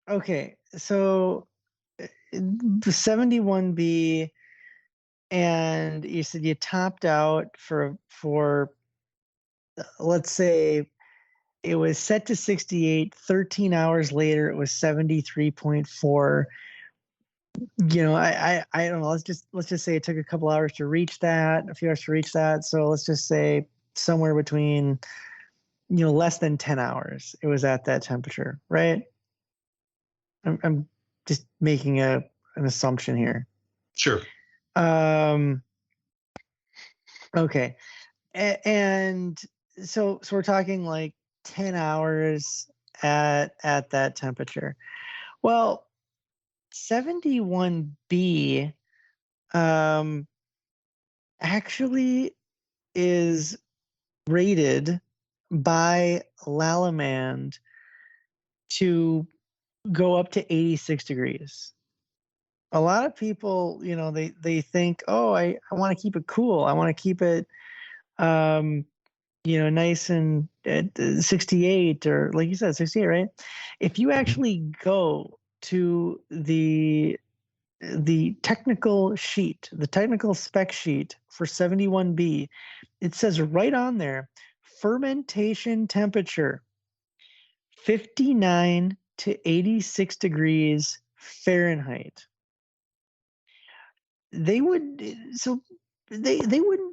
Speaker 3: Okay, so the 71B, and you said you topped out for let's say it was set to 68. 13 hours later, it was 73.4. I don't know. Let's just say it took a couple hours to reach that, a few hours to reach that. So let's just say somewhere between, less than 10 hours. It was at that temperature, right? I'm just making an assumption here.
Speaker 2: Sure.
Speaker 3: Okay. And so we're talking like 10 hours at that temperature. Well, 71B actually is rated by Lalamand to go up to 86 degrees. A lot of people, they think, oh, I want to keep it cool. I want to keep it, nice and at 68, or like you said, 68, right? If you actually go to the technical sheet, the technical spec sheet for 71B, it says right on there, fermentation temperature, 59 to 86 degrees Fahrenheit. They wouldn't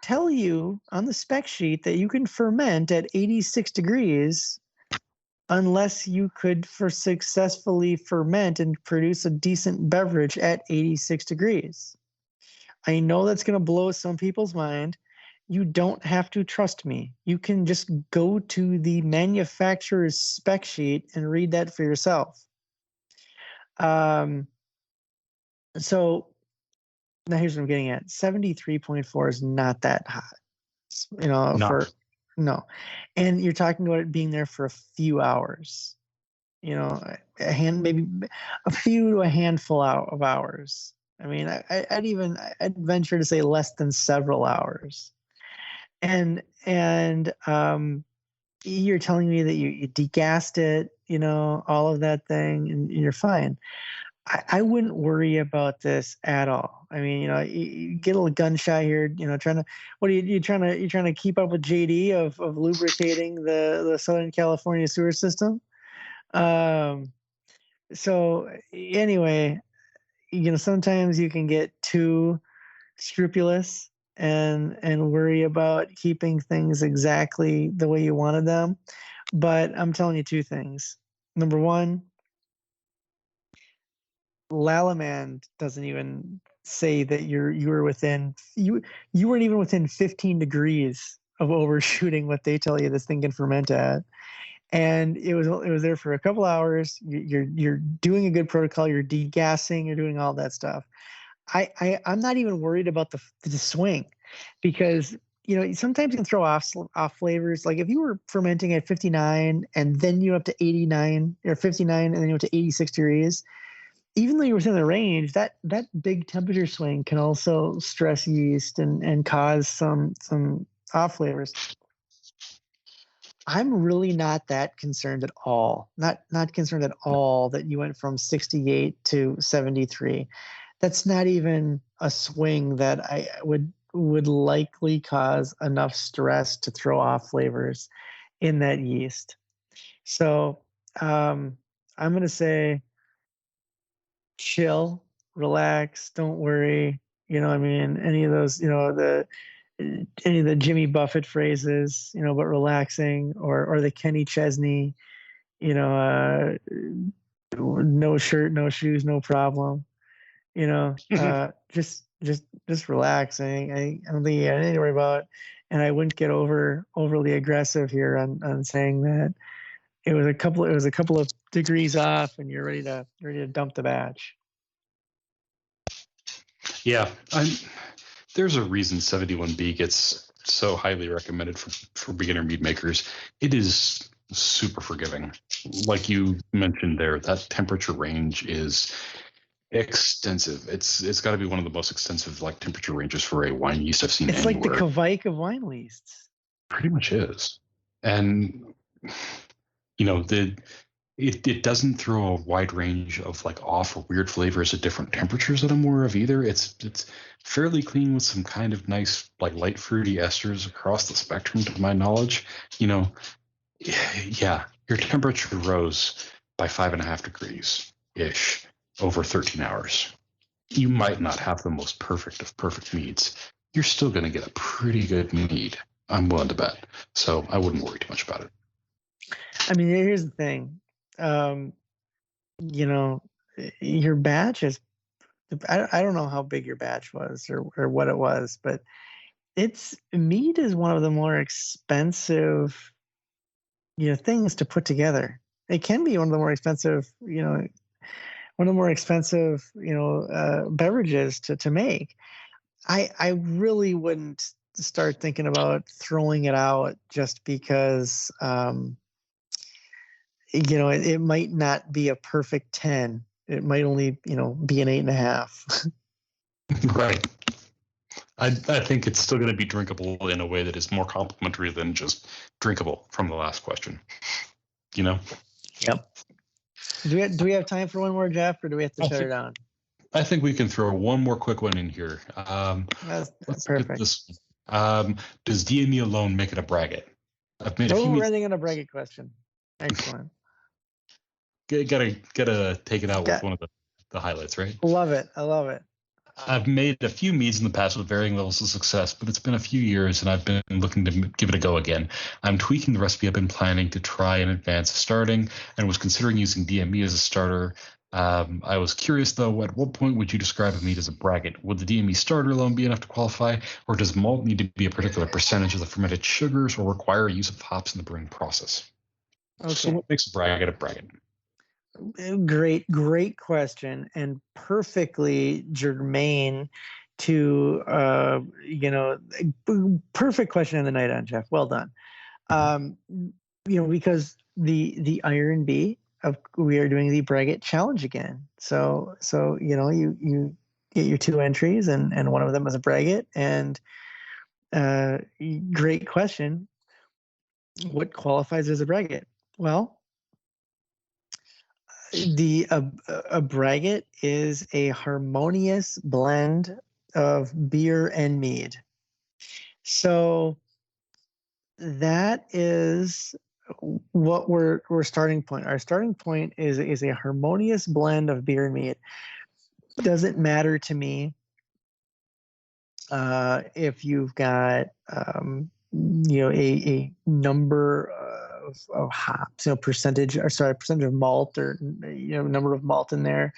Speaker 3: tell you on the spec sheet that you can ferment at 86 degrees unless you could successfully ferment and produce a decent beverage at 86 degrees. I know that's going to blow some people's mind. You don't have to trust me. You can just go to the manufacturer's spec sheet and read that for yourself. So now here's what I'm getting at. 73.4 is not that hot. No. And you're talking about it being there for a few hours. Maybe a few to a handful of hours. I mean, I'd venture to say less than several hours. And you're telling me that you degassed it, all of that thing, and you're fine. I wouldn't worry about this at all. I mean, you get a little gunshot here, trying to keep up with JD of lubricating the Southern California sewer system. So anyway, sometimes you can get too scrupulous and worry about keeping things exactly the way you wanted them. But I'm telling you two things. Number one, Lalamand doesn't even say that you weren't even within 15 degrees of overshooting what they tell you this thing can ferment at. And it was there for a couple hours. You're doing a good protocol. You're degassing. You're doing all that stuff. I'm not even worried about the swing, because sometimes you can throw off flavors. Like if you were fermenting at 59 and then you up to 89, or 59 and then you up to 86 degrees, even though you're within the range, that big temperature swing can also stress yeast and cause some off flavors. I'm really not that concerned at all. Not concerned at all that you went from 68 to 73. That's not even a swing that I would likely cause enough stress to throw off flavors in that yeast. So I'm going to say chill, relax, don't worry. Any of those, any of the Jimmy Buffett phrases, but relaxing, or the Kenny Chesney, no shirt, no shoes, no problem. Just relaxing. I don't think you need to worry about it. And I wouldn't get overly aggressive here on saying that it was a couple of degrees off, and you're ready to dump the batch.
Speaker 2: Yeah, there's a reason 71B gets so highly recommended for beginner mead makers. It is super forgiving. Like you mentioned there, that temperature range is extensive. It's got to be one of the most extensive like temperature ranges for a wine yeast I've seen
Speaker 3: It's
Speaker 2: anywhere.
Speaker 3: like the Kveik of wine yeasts.
Speaker 2: Pretty much is. And it doesn't throw a wide range of like off or weird flavors at different temperatures that I'm aware of either. It's fairly clean with some kind of nice like light fruity esters across the spectrum to my knowledge. Yeah, your temperature rose by 5.5 degrees ish over 13 hours. You might not have the most perfect of perfect meads. You're still going to get a pretty good mead, I'm willing to bet. So I wouldn't worry too much about it.
Speaker 3: I mean, here's the thing. Your batch is, I don't know how big your batch was or what it was, but mead is one of the more expensive, things to put together. It can be one of the more expensive, beverages to make. I really wouldn't start thinking about throwing it out just because, it might not be a perfect 10. It might only, be an 8.5.
Speaker 2: Right. I think it's still going to be drinkable in a way that is more complimentary than just drinkable from the last question.
Speaker 3: Yep. Do we have time for one more, Jeff, or do we have to shut her down?
Speaker 2: I think we can throw one more quick one in here.
Speaker 3: That's perfect.
Speaker 2: Does DME alone make it a braggot? I've made
Speaker 3: we're ending on a braggot question. Excellent.
Speaker 2: Gotta take it out with one of the highlights, right?
Speaker 3: Love it. I love it.
Speaker 2: I've made a few meads in the past with varying levels of success, but it's been a few years and I've been looking to give it a go again. I'm tweaking the recipe I've been planning to try in advance of starting and was considering using DME as a starter. I was curious, though, at what point would you describe a mead as a braggot? Would the DME starter alone be enough to qualify, or does malt need to be a particular percentage of the fermented sugars or require use of hops in the brewing process? Okay. So what makes a braggot a braggot?
Speaker 3: Great question, and perfectly germane to perfect question of the night on Jeff. Well done. Because the Iron Bee we are doing the braggot challenge again. So you get your 2 entries, and one of them is a braggot. And great question. What qualifies as a braggot? Well, a braggot is a harmonious blend of beer and mead. So that is what we're starting point. Our starting point is a harmonious blend of beer and mead. Doesn't matter to me if you've got a number of hops, percentage of malt, or number of malt in there.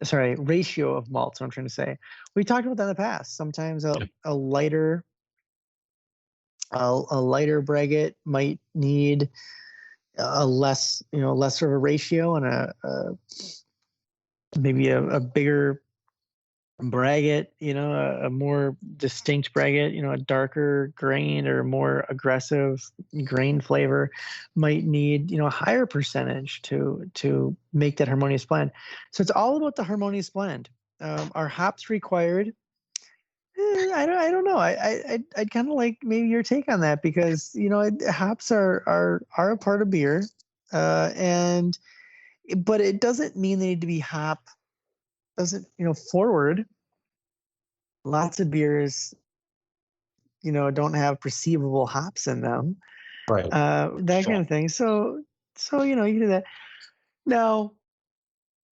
Speaker 3: Sorry, ratio of malt. So I'm trying to say, we talked about that in the past. Sometimes a lighter braggot might need a lesser of a ratio, and maybe a bigger braggot, a more distinct braggot, a darker grain or more aggressive grain flavor might need, a higher percentage to make that harmonious blend. So it's all about the harmonious blend. Are hops required? I don't know. I'd kind of like maybe your take on that, because hops are a part of beer, but it doesn't mean they need to be hop. Doesn't forward. Lots of beers, don't have perceivable hops in them,
Speaker 2: right?
Speaker 3: That kind of thing. So you do that. Now,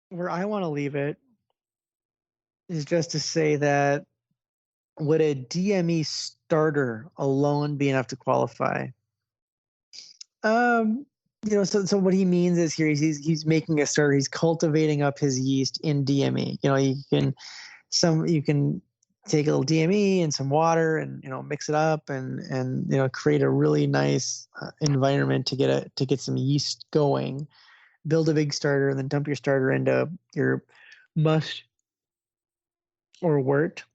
Speaker 3: where I want to leave it is just to say that, would a DME starter alone be enough to qualify? So what he means is here he's making a starter. He's cultivating up his yeast in DME. You can take a little DME and some water and mix it up and create a really nice environment to get some yeast going. Build a big starter and then dump your starter into your mush or wort,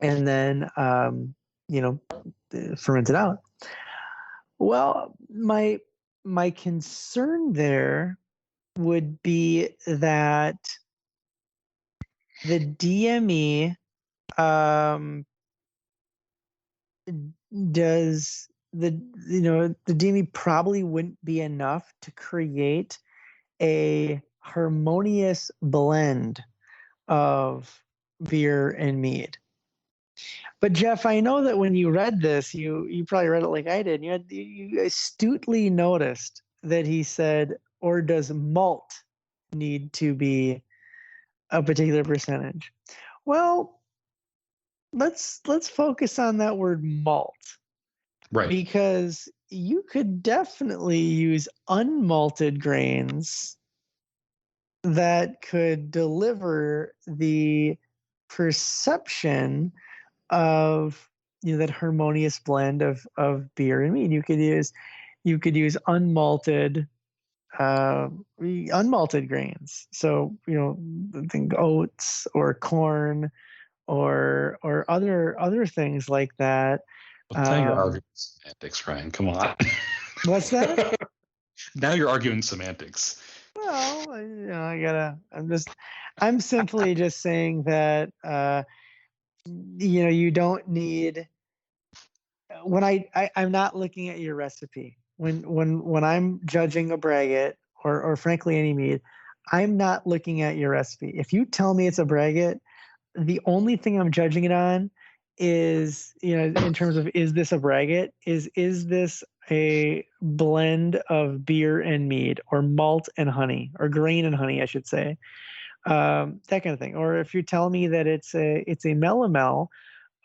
Speaker 3: and then ferment it out. Well, my concern there would be that the DME does the DME probably wouldn't be enough to create a harmonious blend of beer and mead. But Jeff, I know that when you read this, you probably read it like I did. You astutely noticed that he said, "Or does malt need to be a particular percentage?" Well, let's focus on that word malt,
Speaker 2: Right.
Speaker 3: because you could definitely use unmalted grains that could deliver the perception of that harmonious blend of beer and mead. You could use unmalted grains. So think oats or corn or other things like that.
Speaker 2: Well, now you're arguing semantics, Ryan. Come on.
Speaker 3: What's that?
Speaker 2: Now you're arguing semantics.
Speaker 3: Well, I'm simply just saying that you don't need, when I'm not looking at your recipe. When I'm judging a braggot or frankly any mead, I'm not looking at your recipe. If you tell me it's a braggot, the only thing I'm judging it on is, in terms of, is this a braggot? Is this a blend of beer and mead, or malt and honey, or grain and honey, I should say, that kind of thing. Or if you tell me that it's a melomel,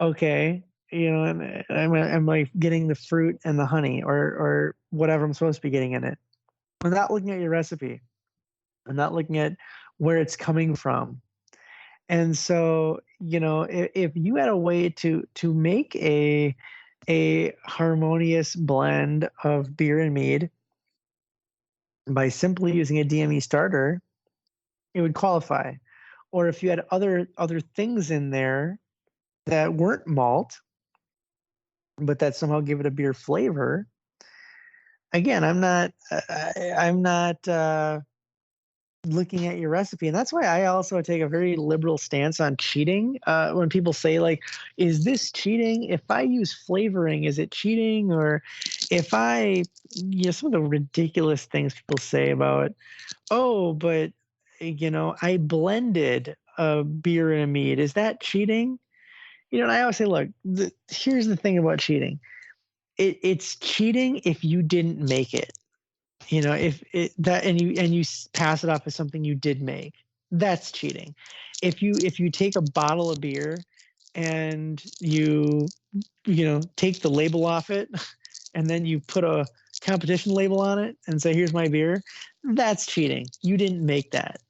Speaker 3: okay, I'm like getting the fruit and the honey or whatever I'm supposed to be getting in it. I'm not looking at your recipe. I'm not looking at where it's coming from. And so, if you had a way to make a harmonious blend of beer and mead by simply using a DME starter, it would qualify. Or if you had other things in there that weren't malt, but that somehow give it a beer flavor, again, I'm not looking at your recipe. And that's why I also take a very liberal stance on cheating. When people say, like, is this cheating? If I use flavoring, is it cheating? Or if I, some of the ridiculous things people say about, oh, but I blended a beer and a mead, is that cheating? And I always say, look, here's the thing about cheating. It's cheating if you didn't make it. If you pass it off as something you did make, that's cheating. If you take a bottle of beer and you take the label off it, and then you put a competition label on it and say, here's my beer, that's cheating. You didn't make that.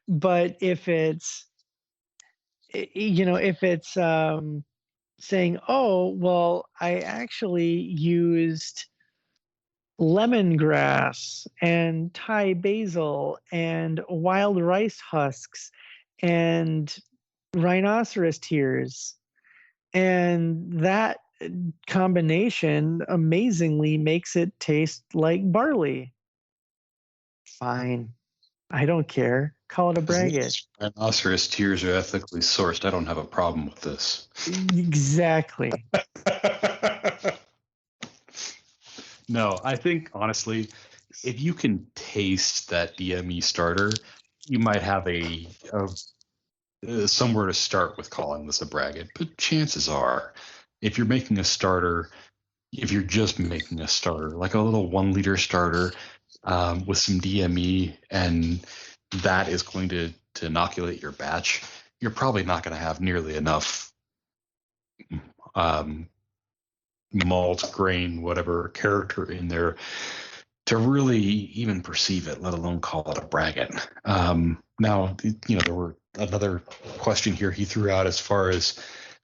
Speaker 3: But if it's saying, oh, well, I actually used lemongrass and Thai basil and wild rice husks and rhinoceros tears, and that combination amazingly makes it taste like barley. Fine. I don't care. Call it a braggot.
Speaker 2: Rhinoceros tears are ethically sourced. I don't have a problem with this.
Speaker 3: Exactly.
Speaker 2: No, I think, honestly, if you can taste that DME starter, you might have a somewhere to start with calling this a braggot. But chances are, if you're making a starter, if you're just making a starter, like a little 1 liter starter with some DME, and that is going to inoculate your batch, you're probably not going to have nearly enough malt, grain, whatever character in there to really even perceive it, let alone call it a braggot. Now, there were another question here he threw out as far as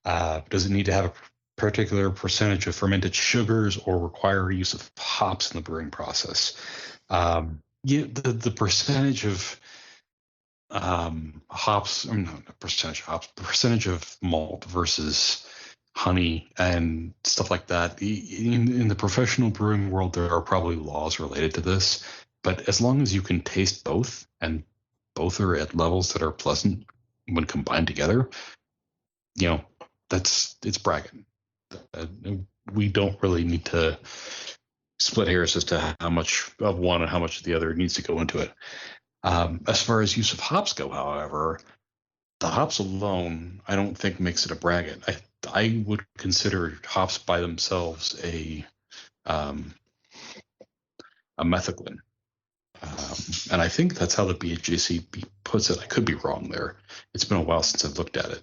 Speaker 2: does it need to have a particular percentage of fermented sugars or require use of hops in the brewing process? The percentage of hops, the percentage of malt versus honey and stuff like that. In the professional brewing world, there are probably laws related to this, but as long as you can taste both and both are at levels that are pleasant when combined together, it's bragging. We don't really need to split hairs as to how much of one and how much of the other needs to go into it. As far as use of hops go, however, the hops alone, I don't think makes it a braggot. I would consider hops by themselves a metheglin. And I think that's how the BJCP puts it. I could be wrong there. It's been a while since I've looked at it.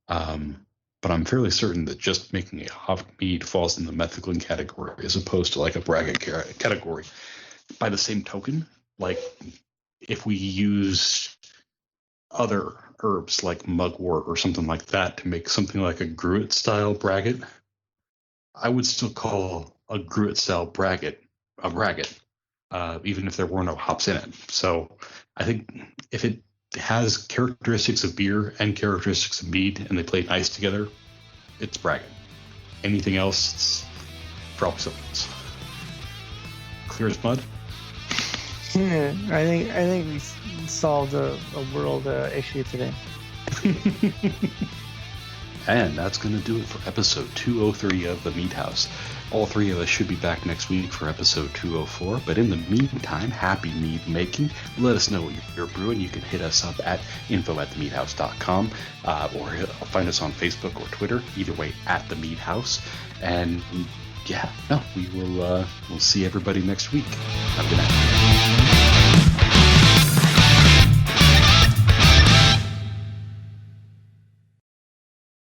Speaker 2: But I'm fairly certain that just making a hop mead falls in the metheglin category as opposed to like a braggot category. By the same token, like if we use other herbs like mugwort or something like that to make something like a Gruit style braggot, I would still call a Gruit style braggot a braggot, even if there were no hops in it. So I think if it has characteristics of beer and characteristics of mead and they play nice together, it's braggot. Anything else, it's probably something else. Clear as mud.
Speaker 3: Yeah, I think we solved a world issue today.
Speaker 2: And that's going to do it for episode 203 of The Mead House. All three of us should be back next week for episode 204. But in the meantime, happy mead making. Let us know what you're brewing. You can hit us up at info@themeadhouse.com or find us on Facebook or Twitter. Either way, at The Mead House. And we'll see everybody next week. Have a good night.